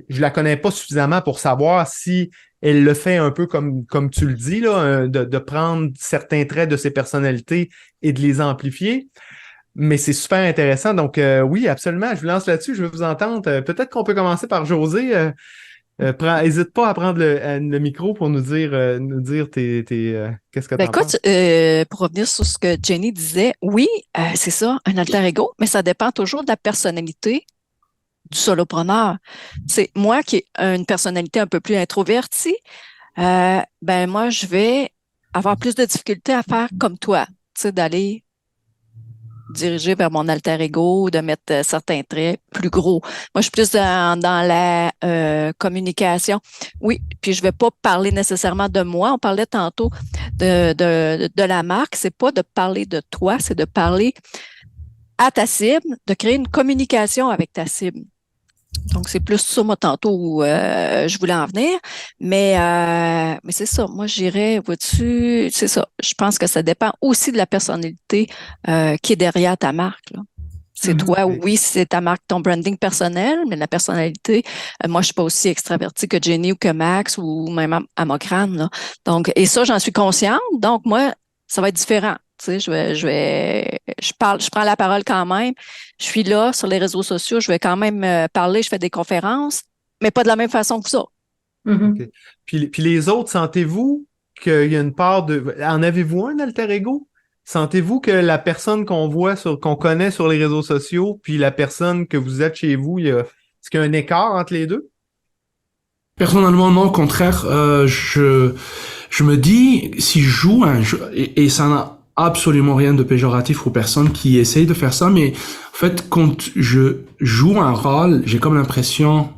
A: Je la connais pas suffisamment pour savoir si elle le fait un peu comme tu le dis, là, de prendre certains traits de ses personnalités et de les amplifier. Mais c'est super intéressant. Donc, oui, absolument. Je vous lance là-dessus. Je veux vous entendre. Peut-être qu'on peut commencer par José. N'hésite pas à prendre le micro pour nous dire qu'est-ce que tu en penses.
D: Écoute, pour revenir sur ce que Jenny disait, oui, c'est ça, un alter ego, mais ça dépend toujours de la personnalité du solopreneur. C'est moi qui ai une personnalité un peu plus introvertie, moi, je vais avoir plus de difficultés à faire comme toi, tu sais, d'aller diriger vers mon alter ego, de mettre certains traits plus gros. Moi, je suis plus dans la communication. Oui, puis je vais pas parler nécessairement de moi. On parlait tantôt de la marque. C'est pas de parler de toi, c'est de parler à ta cible, de créer une communication avec ta cible. Donc, c'est plus ça, moi, tantôt, où je voulais en venir. Mais c'est ça. Moi, j'irais, vois-tu, c'est ça. Je pense que ça dépend aussi de la personnalité qui est derrière ta marque, là. C'est toi, oui, c'est ta marque, ton branding personnel, mais la personnalité, moi, je suis pas aussi extravertie que Jenny ou que Max ou même Amocrane, là. Donc, et ça, j'en suis consciente. Donc, moi, ça va être différent. Tu sais, je prends la parole quand même. Je suis là sur les réseaux sociaux, je vais quand même parler, je fais des conférences, mais pas de la même façon que ça.
B: Mhm.
A: OK. Puis les autres, sentez-vous qu'il y a une part de... En avez-vous un alter ego? Sentez-vous que la personne qu'on connaît sur les réseaux sociaux, puis la personne que vous êtes chez vous, est-ce qu'il y a un écart entre les deux?
E: Personnellement, non, au contraire, je me dis, si je joue un jeu, et ça n'a absolument rien de péjoratif aux personnes qui essayent de faire ça, mais en fait, quand je joue un rôle, j'ai comme l'impression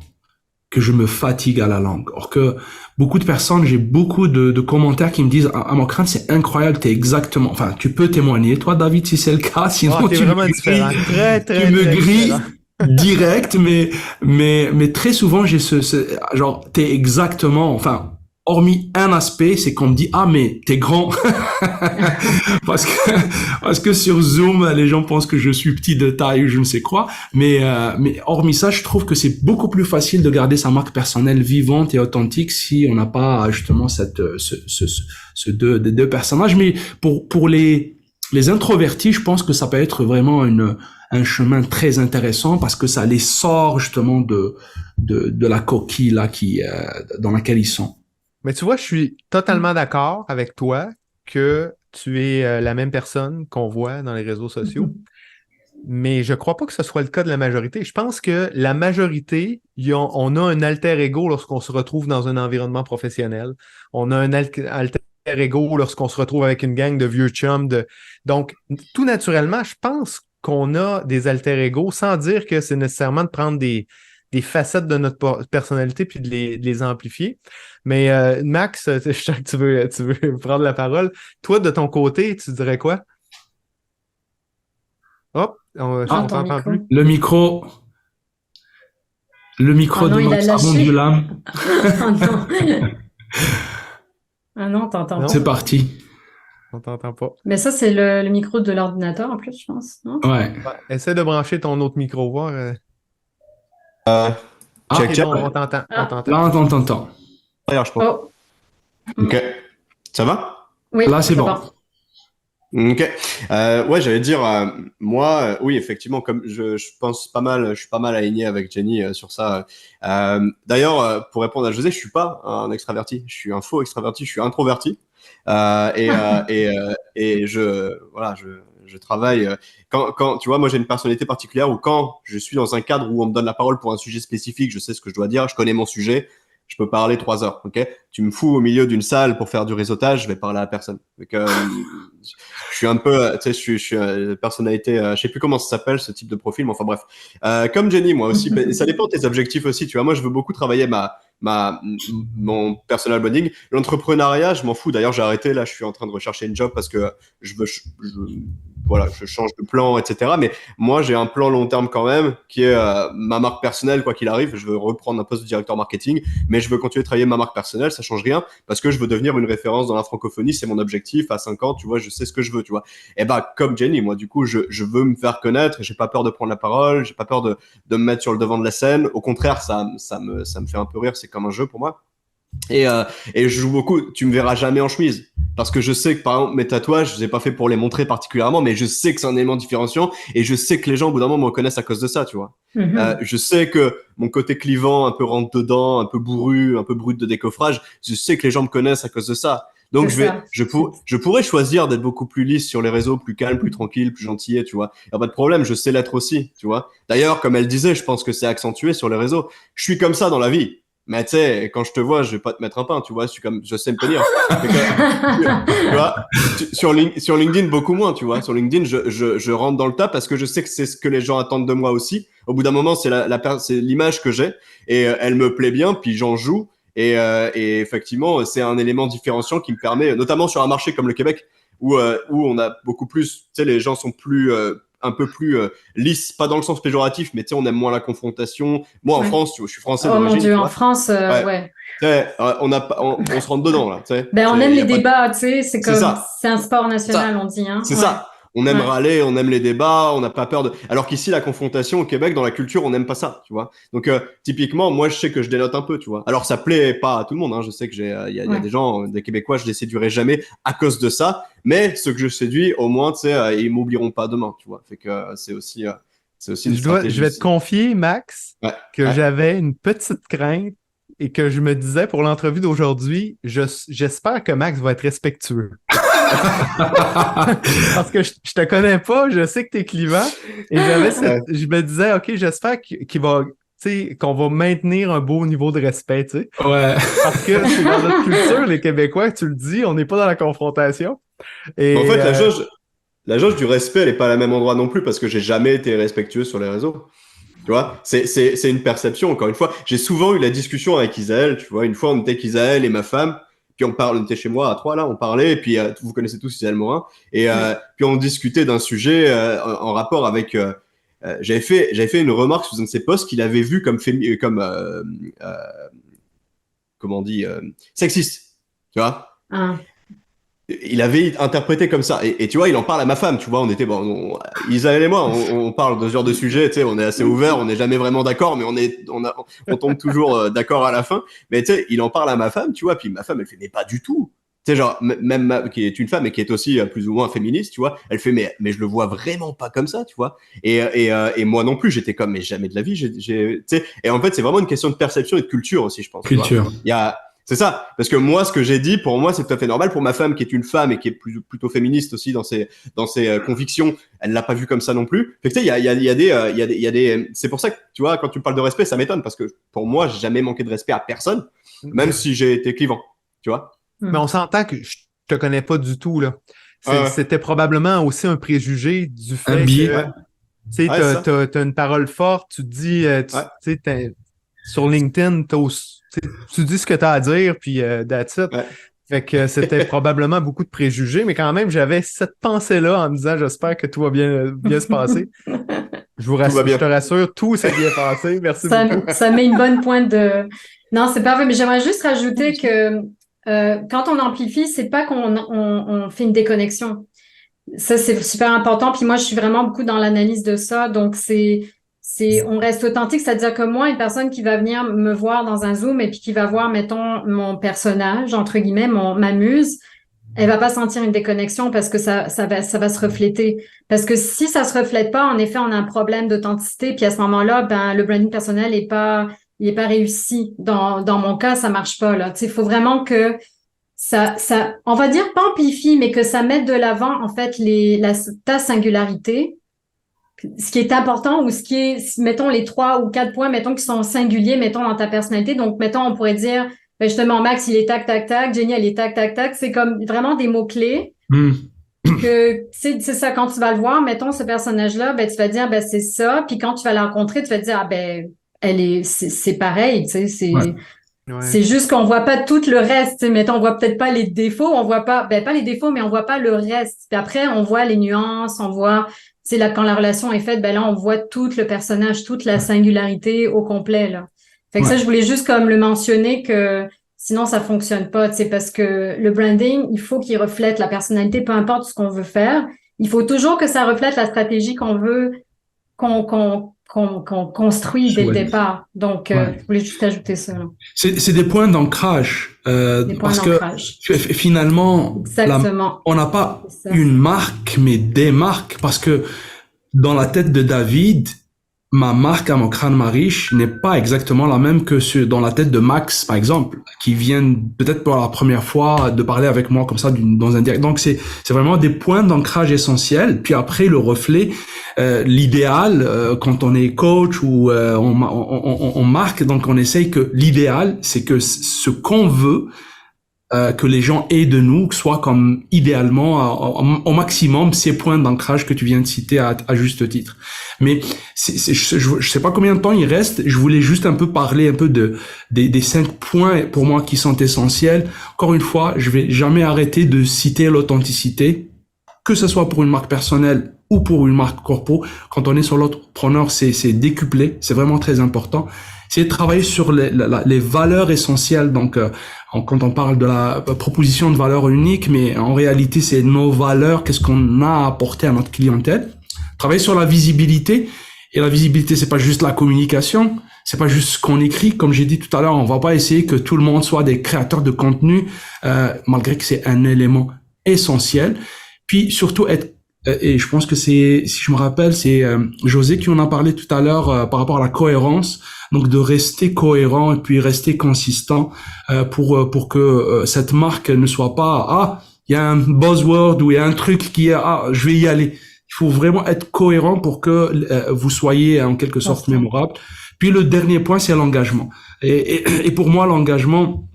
E: que je me fatigue à la langue. Or que beaucoup de personnes, j'ai beaucoup de commentaires qui me disent, ah, mon crâne, c'est incroyable, t'es exactement, enfin, tu peux témoigner, toi, David, si c'est le cas, sinon
A: T'es
E: tu
A: vraiment
E: me
A: différent.
E: grilles,
A: Très,
E: tu
A: très,
E: me
A: très
E: grilles
A: différent.
E: direct, mais très souvent, j'ai genre, t'es exactement, enfin, hormis un aspect, c'est qu'on me dit, ah, mais t'es grand. Parce que sur Zoom, les gens pensent que je suis petit de taille ou je ne sais quoi. Mais hormis ça, je trouve que c'est beaucoup plus facile de garder sa marque personnelle vivante et authentique si on n'a pas justement des deux personnages. Mais pour les introvertis, je pense que ça peut être vraiment un chemin très intéressant parce que ça les sort justement de la coquille là dans laquelle ils sont.
A: Mais tu vois, je suis totalement d'accord avec toi que tu es la même personne qu'on voit dans les réseaux sociaux. Mais je crois pas que ce soit le cas de la majorité. Je pense que la majorité, on a un alter ego lorsqu'on se retrouve dans un environnement professionnel. On a un alter ego lorsqu'on se retrouve avec une gang de vieux chums. Donc, tout naturellement, je pense qu'on a des alter ego sans dire que c'est nécessairement de prendre des facettes de notre personnalité puis de les amplifier. Mais Max, je sens que tu veux prendre la parole. Toi, de ton côté, tu dirais quoi? Hop, on t'entend plus.
E: Le micro
B: Oh non,
E: de
B: il a
E: Max a
B: lâché.
E: rendu l'âme.
B: Oh non. Ah non, t'entends
A: Non.
B: pas.
E: C'est parti.
A: On t'entend pas.
B: Mais ça, c'est le micro de l'ordinateur en plus, je pense, non?
E: Ouais.
A: Ouais, essaie de brancher ton autre micro, voir.
C: Check,
A: Ok,
C: check.
A: bon, on t'entend. On
B: Ah.
A: t'entend.
E: Là, on t'entend.
C: Regarde, je pense.
B: Oh,
C: Ok. Ça va?
B: oui,
E: Là, c'est
B: ça
E: bon.
B: va.
C: Ok. Ouais, j'allais dire, moi, oui, effectivement, comme je pense pas mal, je suis pas mal aligné avec Jenny sur ça. D'ailleurs, pour répondre à José, je suis pas un extraverti, je suis un faux extraverti, je suis introverti. Et voilà, je travaille. Quand, tu vois, moi, j'ai une personnalité particulière où quand je suis dans un cadre où on me donne la parole pour un sujet spécifique, je sais ce que je dois dire, je connais mon sujet. Je peux parler 3 heures, ok? Tu me fous au milieu d'une salle pour faire du réseautage, je vais parler à personne. Donc, je suis un peu, tu sais, je suis personnalité, je sais plus comment ça s'appelle ce type de profil, mais enfin bref. Comme Jenny, moi aussi, ça dépend de tes objectifs aussi. Tu vois, moi, je veux beaucoup travailler mon personal branding. L'entrepreneuriat, je m'en fous. D'ailleurs, j'ai arrêté. Là, je suis en train de rechercher une job parce que voilà, je change de plan, etc. Mais moi, j'ai un plan long terme quand même, qui est ma marque personnelle, quoi qu'il arrive. Je veux reprendre un poste de directeur marketing, mais je veux continuer de travailler ma marque personnelle. Ça change rien parce que je veux devenir une référence dans la francophonie. C'est mon objectif. À 5 ans, tu vois, je sais ce que je veux, tu vois. Et bah, comme Jenny, moi, du coup, je veux me faire connaître. J'ai pas peur de prendre la parole. J'ai pas peur de me mettre sur le devant de la scène. Au contraire, ça me fait un peu rire. C'est comme un jeu pour moi. Et je joue beaucoup. Tu me verras jamais en chemise parce que je sais que par exemple mes tatouages, je les ai pas fait pour les montrer particulièrement, mais je sais que c'est un élément différenciant et je sais que les gens au bout d'un moment me reconnaissent à cause de ça, tu vois. Je sais que mon côté clivant, un peu rentre dedans, un peu bourru, un peu brut de décoffrage, je sais que les gens me connaissent à cause de ça. Donc je pourrais choisir d'être beaucoup plus lisse sur les réseaux, plus calme, plus tranquille, plus gentil, tu vois. Y a pas de problème, je sais l'être aussi, tu vois. D'ailleurs, comme elle disait, je pense que c'est accentué sur les réseaux. Je suis comme ça dans la vie. Mais tu sais, quand je te vois, je vais pas te mettre un pain, tu vois. Je sais me tenir. Tu vois, sur LinkedIn, beaucoup moins, tu vois. Sur LinkedIn, je rentre dans le tas parce que je sais que c'est ce que les gens attendent de moi aussi. Au bout d'un moment, c'est c'est l'image que j'ai et elle me plaît bien, puis j'en joue. Et effectivement, c'est un élément différenciant qui me permet, notamment sur un marché comme le Québec, où on a beaucoup plus, tu sais, les gens sont plus un peu plus lisse, pas dans le sens péjoratif, mais tu sais, on aime moins la confrontation. Moi, en France, je suis français d'origine.
B: Oh mon Dieu,
C: en
B: France, ouais.
C: On se rentre dedans, là, tu sais.
B: Ben, on aime les débats, tu sais, c'est comme,
C: ça.
B: c'est un sport national, on dit, hein.
C: C'est ça. On aime
B: Ouais.
C: râler, on aime les débats, on n'a pas peur de. Alors qu'ici, la confrontation au Québec, dans la culture, on n'aime pas ça, tu vois. Donc, typiquement, moi, je sais que je dénote un peu, tu vois. Alors, ça plaît pas à tout le monde, hein. Je sais que il y a
B: Ouais.
C: des gens, des Québécois, je les séduirai jamais à cause de ça. Mais ceux que je séduis, au moins, tu sais, ils m'oublieront pas demain, tu vois. Fait que c'est aussi une
A: Je
C: stratégie.
A: vais te confier, Max,
C: Ouais,
A: que
C: ouais.
A: j'avais une petite crainte et que je me disais pour l'entrevue d'aujourd'hui, j'espère que Max va être respectueux. Parce que je te connais pas, je sais que t'es clivant et je me disais, OK, j'espère qu'il va, tu sais, qu'on va maintenir un beau niveau de respect, tu sais.
E: Ouais.
A: Parce que c'est dans notre culture, les Québécois, tu le dis, on n'est pas dans la confrontation. Et
C: Mais en fait, la jauge du respect, elle est pas à la même endroit non plus parce que j'ai jamais été respectueux sur les réseaux. Tu vois, c'est une perception, encore une fois. J'ai souvent eu la discussion avec Isaël, tu vois. Une fois, on était avec Isaël et ma femme, puis on était chez moi à trois, là, on parlait, et puis vous connaissez tous Isaël Morin, et puis on discutait d'un sujet en rapport avec. J'avais fait une remarque sur un de ses posts qu'il avait vu comme euh, comment on dit, sexiste, tu vois.
B: Ah.
C: Il avait interprété comme ça. Et tu vois, il en parle à ma femme, tu vois, on était, Isaël et moi, on parle de ce genre de sujet, tu sais, on est assez ouvert, on n'est jamais vraiment d'accord, mais on tombe toujours d'accord à la fin. Mais tu sais, il en parle à ma femme, tu vois, puis ma femme, elle fait, mais pas du tout. Tu sais, genre, qui est une femme et qui est aussi plus ou moins féministe, tu vois, elle fait, mais je le vois vraiment pas comme ça, tu vois. Et moi non plus, j'étais comme, mais jamais de la vie, tu sais, et en fait, c'est vraiment une question de perception et de culture aussi, je pense.
E: Culture.
C: C'est ça, parce que moi, ce que j'ai dit, pour moi, c'est tout à fait normal. Pour ma femme, qui est une femme et qui est plutôt féministe aussi dans ses convictions, elle l'a pas vu comme ça non plus. Fait que tu sais, il y a des, c'est pour ça que tu vois, quand tu me parles de respect, ça m'étonne parce que pour moi, j'ai jamais manqué de respect à personne, même si j'ai été clivant, tu vois.
A: Mais on s'entend que je te connais pas du tout, là.
C: Ouais.
A: C'était probablement aussi un préjugé du fait
E: biais.
A: que,
C: Ouais.
A: tu sais,
C: Ouais, ça.
A: t'as une parole forte, tu dis, tu sais, sur LinkedIn, tu dis ce que t'as à dire, puis that's it.
C: Ouais.
A: Fait que c'était probablement beaucoup de préjugés, mais quand même, j'avais cette pensée-là en me disant, j'espère que tout va bien se passer. Je te rassure, tout s'est bien passé. Merci beaucoup.
B: Ça met une bonne pointe de... Non, c'est parfait, mais j'aimerais juste rajouter que quand on amplifie, c'est pas on fait une déconnexion. Ça, c'est super important. Puis moi, je suis vraiment beaucoup dans l'analyse de ça. Donc, on reste authentique. C'est-à-dire que moi, une personne qui va venir me voir dans un Zoom et puis qui va voir, mettons, mon personnage, entre guillemets, ma muse, elle va pas sentir une déconnexion parce que ça va se refléter. Parce que si ça se reflète pas, en effet, on a un problème d'authenticité. Puis à ce moment-là, ben, le branding personnel il est pas réussi. Dans mon cas, ça marche pas, là. Tu sais, il faut vraiment que on va dire pas amplifie, mais que ça mette de l'avant, en fait, ta singularité. Ce qui est important ou ce qui est, mettons, les 3 ou 4 points, mettons, qui sont singuliers, mettons, dans ta personnalité. Donc, mettons, on pourrait dire, ben, justement, Max, il est tac, tac, tac. Jenny, elle est tac, tac, tac. C'est comme vraiment des mots-clés. Que, c'est ça, quand tu vas le voir, mettons, ce personnage-là, ben, tu vas dire, ben, c'est ça. Puis quand tu vas la rencontrer, tu vas te dire, ah, ben, c'est pareil, tu sais, c'est juste qu'on voit pas tout le reste. Mettons, on voit peut-être pas les défauts, on voit pas les défauts, mais on voit pas le reste. Puis après, on voit les nuances, on voit, c'est là quand la relation est faite, ben là, on voit tout le personnage, toute la singularité au complet, là. Fait que ça, je voulais juste comme le mentionner que sinon, ça fonctionne pas, tu sais, parce que le branding, il faut qu'il reflète la personnalité, peu importe ce qu'on veut faire. Il faut toujours que ça reflète la stratégie qu'on veut, qu'on construit dès le départ. Donc, je voulais juste ajouter ça, là.
E: C'est des points d'ancrage. Parce que finalement, on n'a pas une marque, mais des marques. Parce que dans la tête de David, ma marque à Mokran Marish n'est pas exactement la même que dans la tête de Max, par exemple, qui vient peut-être pour la première fois de parler avec moi comme ça dans un direct. Donc c'est vraiment des points d'ancrage essentiels. Puis après le reflet, l'idéal quand on est coach ou on marque, donc on essaye que l'idéal c'est que ce qu'on veut que les gens aient de nous, soit comme idéalement au maximum ces points d'ancrage que tu viens de citer à juste titre. Mais je sais pas combien de temps il reste. Je voulais juste un peu parler un peu des 5 points pour moi qui sont essentiels. Encore une fois, je vais jamais arrêter de citer l'authenticité, que ce soit pour une marque personnelle ou pour une marque corpo. Quand on est sur l'entrepreneur, c'est décuplé, c'est vraiment très important. c'est de travailler sur les valeurs essentielles. Donc, quand on parle de la proposition de valeur unique, mais en réalité, c'est nos valeurs, qu'est-ce qu'on a à apporter à notre clientèle. Travailler sur la visibilité. Et la visibilité, c'est pas juste la communication, c'est pas juste ce qu'on écrit. Comme j'ai dit tout à l'heure, on va pas essayer que tout le monde soit des créateurs de contenu, malgré que c'est un élément essentiel. Puis surtout être, et je pense que c'est, si je me rappelle, c'est José qui en a parlé tout à l'heure par rapport à la cohérence. Donc de rester cohérent et puis rester consistant pour que cette marque ne soit pas il y a un buzzword ou il y a un truc qui est je vais y aller. Il faut vraiment être cohérent pour que vous soyez en quelque sorte mémorable. Puis le dernier point, c'est l'engagement. Et pour moi, l'engagement,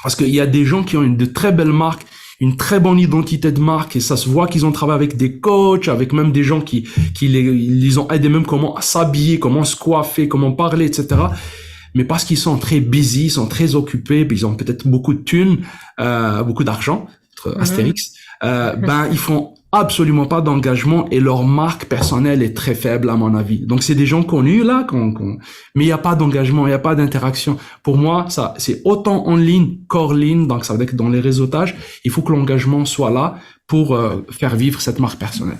E: parce qu'il y a des gens qui ont de très belles marques, une très bonne identité de marque, et ça se voit qu'ils ont travaillé avec des coachs, avec même des gens qui les ont aidés même comment s'habiller, comment se coiffer, comment parler, etc. Mais parce qu'ils sont très busy, ils sont très occupés, puis ils ont peut-être beaucoup de thunes, beaucoup d'argent, Astérix, ils font absolument pas d'engagement et leur marque personnelle est très faible à mon avis. Donc c'est des gens connus là, mais il y a pas d'engagement, il y a pas d'interaction. Pour moi, ça c'est autant en ligne qu'hors ligne, donc ça veut dire que dans les réseautages, il faut que l'engagement soit là pour faire vivre cette marque personnelle.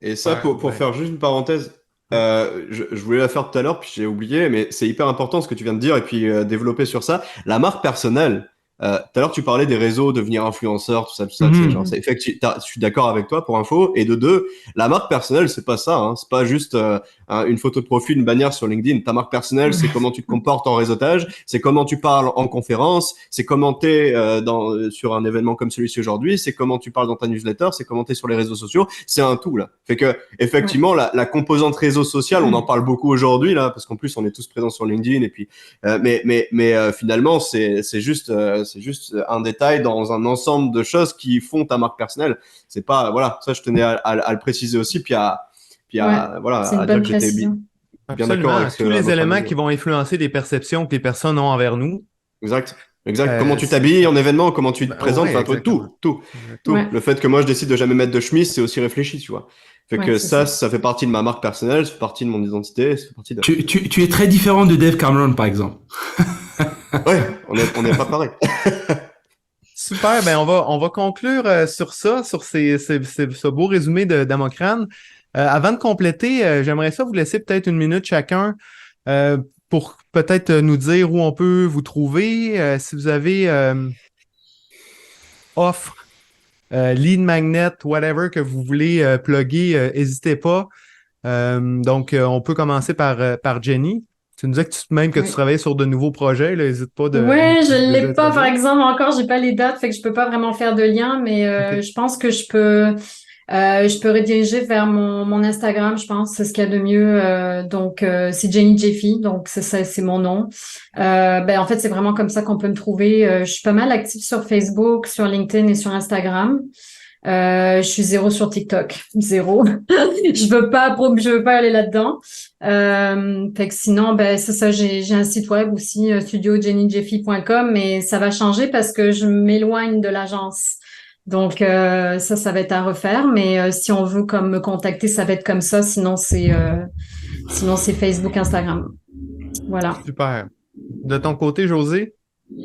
C: Et ça, pour faire juste une parenthèse, je voulais la faire tout à l'heure, puis j'ai oublié, mais c'est hyper important ce que tu viens de dire, et puis développer sur ça. La marque personnelle, tout à l'heure, tu parlais des réseaux, devenir influenceur, tout ça, tu sais, genre, c'est effectivement, je suis d'accord avec toi pour info. Et de deux, la marque personnelle, c'est pas ça, hein. C'est pas juste une photo de profil, une bannière sur LinkedIn. Ta marque personnelle, c'est comment tu te comportes en réseautage, c'est comment tu parles en conférence, c'est comment t'es sur un événement comme celui-ci aujourd'hui, c'est comment tu parles dans ta newsletter, c'est comment t'es sur les réseaux sociaux. C'est un tout là. Fait que effectivement, la composante réseau social, on en parle beaucoup aujourd'hui là, parce qu'en plus on est tous présents sur LinkedIn. Et puis, mais finalement, c'est juste un détail dans un ensemble de choses qui font ta marque personnelle. C'est pas, voilà, ça je tenais à le préciser aussi, puis à dire que j'étais bien d'accord avec
A: tous les éléments qui vont influencer les perceptions que les personnes ont envers nous.
C: Exact. Comment tu t'habilles en événement, comment tu te présentes, tout. Ouais. Le fait que moi je décide de jamais mettre de chemise, c'est aussi réfléchi, tu vois. Fait que ça fait partie de ma marque personnelle, ça fait partie de mon identité, ça fait partie de...
E: Tu es très différent de Dave Cameron, par exemple.
C: Ouais, on n'est pas pareil.
A: Super, ben on va conclure sur ça, sur ce beau résumé d'Amocrane. Avant de compléter, j'aimerais ça vous laisser peut-être une minute chacun pour peut-être nous dire où on peut vous trouver. Si vous avez offre, lead magnet, whatever que vous voulez plugger, n'hésitez pas. Donc, on peut commencer par Jenny. Tu nous disais que tu travaillais sur de nouveaux projets, n'hésite pas de...
B: Oui, je ne l'ai pas, par exemple, encore, j'ai pas les dates, fait que je peux pas vraiment faire de lien, mais je pense que je peux rediriger vers mon Instagram, je pense, c'est ce qu'il y a de mieux. Donc, c'est Jenny Jeffy, donc c'est mon nom. En fait, c'est vraiment comme ça qu'on peut me trouver. Je suis pas mal active sur Facebook, sur LinkedIn et sur Instagram. Je suis zéro sur TikTok, zéro. je veux pas aller là-dedans. Fait que sinon, c'est ça, j'ai un site web aussi, studiojennyjeffy.com, mais ça va changer parce que je m'éloigne de l'agence. Donc ça va être à refaire, mais si on veut comme me contacter, ça va être comme ça. Sinon c'est Facebook, Instagram. Voilà.
A: Super. De ton côté, José?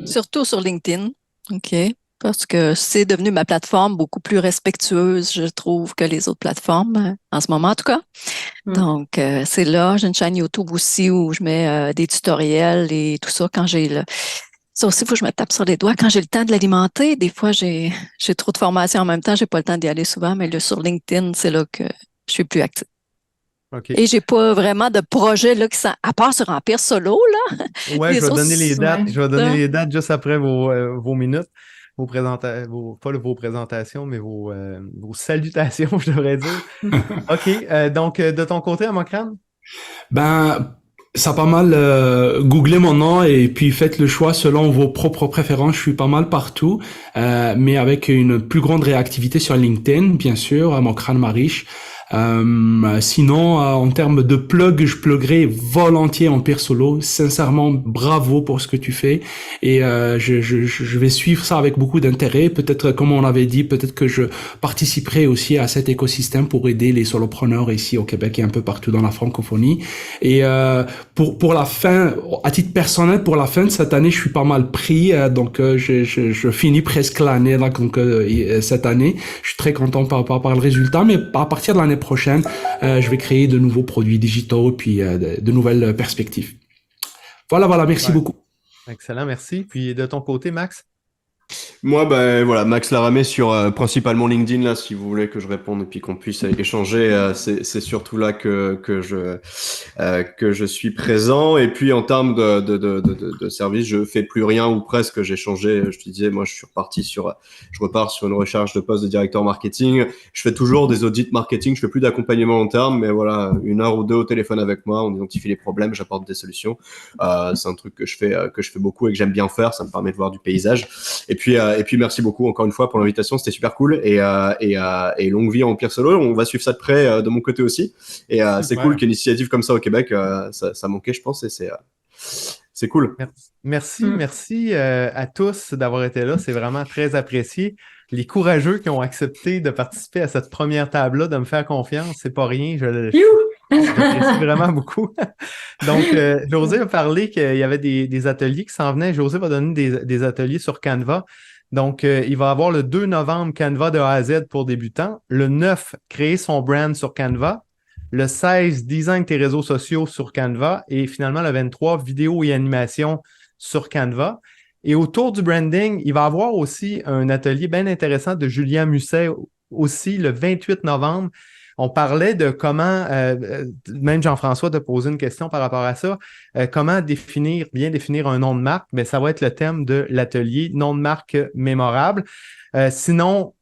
D: Surtout sur LinkedIn, ok. Parce que c'est devenu ma plateforme beaucoup plus respectueuse, je trouve, que les autres plateformes, en ce moment en tout cas. Donc, c'est là. J'ai une chaîne YouTube aussi où je mets des tutoriels et tout ça quand j'ai Ça aussi, il faut que je me tape sur les doigts. Quand j'ai le temps de l'alimenter, des fois, j'ai trop de formations en même temps, j'ai pas le temps d'y aller souvent, mais sur LinkedIn, c'est là que je suis plus active.
A: Okay.
D: Et j'ai pas vraiment de projet là, à part sur Empire Solo, là.
A: Ouais, je vais donner les dates. Je vais donner les dates juste après vos minutes. Pas vos présentations, mais vos salutations, je devrais dire. OK. Donc, de ton côté, Amocrane?
E: Ça a pas mal googlé mon nom et puis faites le choix selon vos propres préférences. Je suis pas mal partout, mais avec une plus grande réactivité sur LinkedIn, bien sûr, Amocrane Marish. Sinon, en termes de plug, je pluguerai volontiers Empire Solo. Sincèrement, bravo pour ce que tu fais. Et je vais suivre ça avec beaucoup d'intérêt. Peut-être, comme on l'avait dit, peut-être que je participerai aussi à cet écosystème pour aider les solopreneurs ici au Québec et un peu partout dans la francophonie. Et pour la fin, à titre personnel, pour la fin de cette année, je suis pas mal pris. Donc, je finis presque l'année là, donc, cette année. Je suis très content par le résultat, mais à partir de l'année prochaine, je vais créer de nouveaux produits digitaux puis de nouvelles perspectives. Voilà, merci beaucoup.
A: Excellent, merci. Puis de ton côté, Max?
C: Moi, ben voilà, Max Laramé sur principalement LinkedIn là, si vous voulez que je réponde et puis qu'on puisse échanger, c'est surtout là que je suis présent. Et puis en termes de service, je fais plus rien ou presque. J'ai changé. Je te disais, moi, je repars sur une recherche de poste de directeur marketing. Je fais toujours des audits marketing. Je fais plus d'accompagnement long terme, mais voilà, 1 heure ou 2 au téléphone avec moi, on identifie les problèmes, j'apporte des solutions. C'est un truc que je fais beaucoup et que j'aime bien faire. Ça me permet de voir du paysage. Et puis merci beaucoup encore une fois pour l'invitation, c'était super cool et longue vie en Empire Solo. On va suivre ça de près de mon côté aussi. Et c'est cool qu'il y ait une initiative comme ça au Québec. Ça manquait, je pense, et c'est cool.
A: Merci à tous d'avoir été là. C'est vraiment très apprécié. Les courageux qui ont accepté de participer à cette première table-là, de me faire confiance, c'est pas rien. J'apprécie vraiment beaucoup. Donc, José a parlé qu'il y avait des ateliers qui s'en venaient. José va donner des ateliers sur Canva. Donc, il va avoir le 2 novembre Canva de A à Z pour débutants. Le 9, créer son brand sur Canva. Le 16, design tes réseaux sociaux sur Canva. Et finalement, le 23, vidéo et animation sur Canva. Et autour du branding, il va y avoir aussi un atelier bien intéressant de Julien Musset aussi le 28 novembre. On parlait de comment, même Jean-François t'a posé une question par rapport à ça, comment bien définir un nom de marque. Mais ça va être le thème de l'atelier, nom de marque mémorable. Sinon,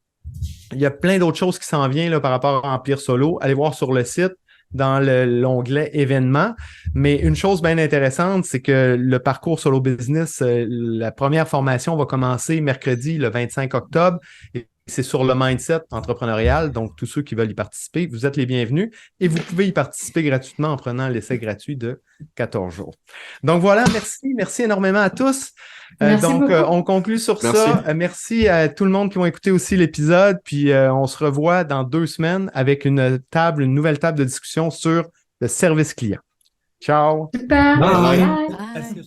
A: il y a plein d'autres choses qui s'en viennent là, par rapport à Empire Solo. Allez voir sur le site dans l'onglet événements. Mais une chose bien intéressante, c'est que le parcours Solo Business, la première formation va commencer mercredi, le 25 octobre. Et c'est sur le mindset entrepreneurial. Donc, tous ceux qui veulent y participer, vous êtes les bienvenus. Et vous pouvez y participer gratuitement en prenant l'essai gratuit de 14 jours. Donc voilà, merci énormément à tous. On conclut sur ça. Merci à tout le monde qui ont écouté aussi l'épisode. Puis on se revoit dans 2 semaines avec une nouvelle table de discussion sur le service client. Ciao.
B: Super.
E: Bye.
B: Bye.
D: Bye.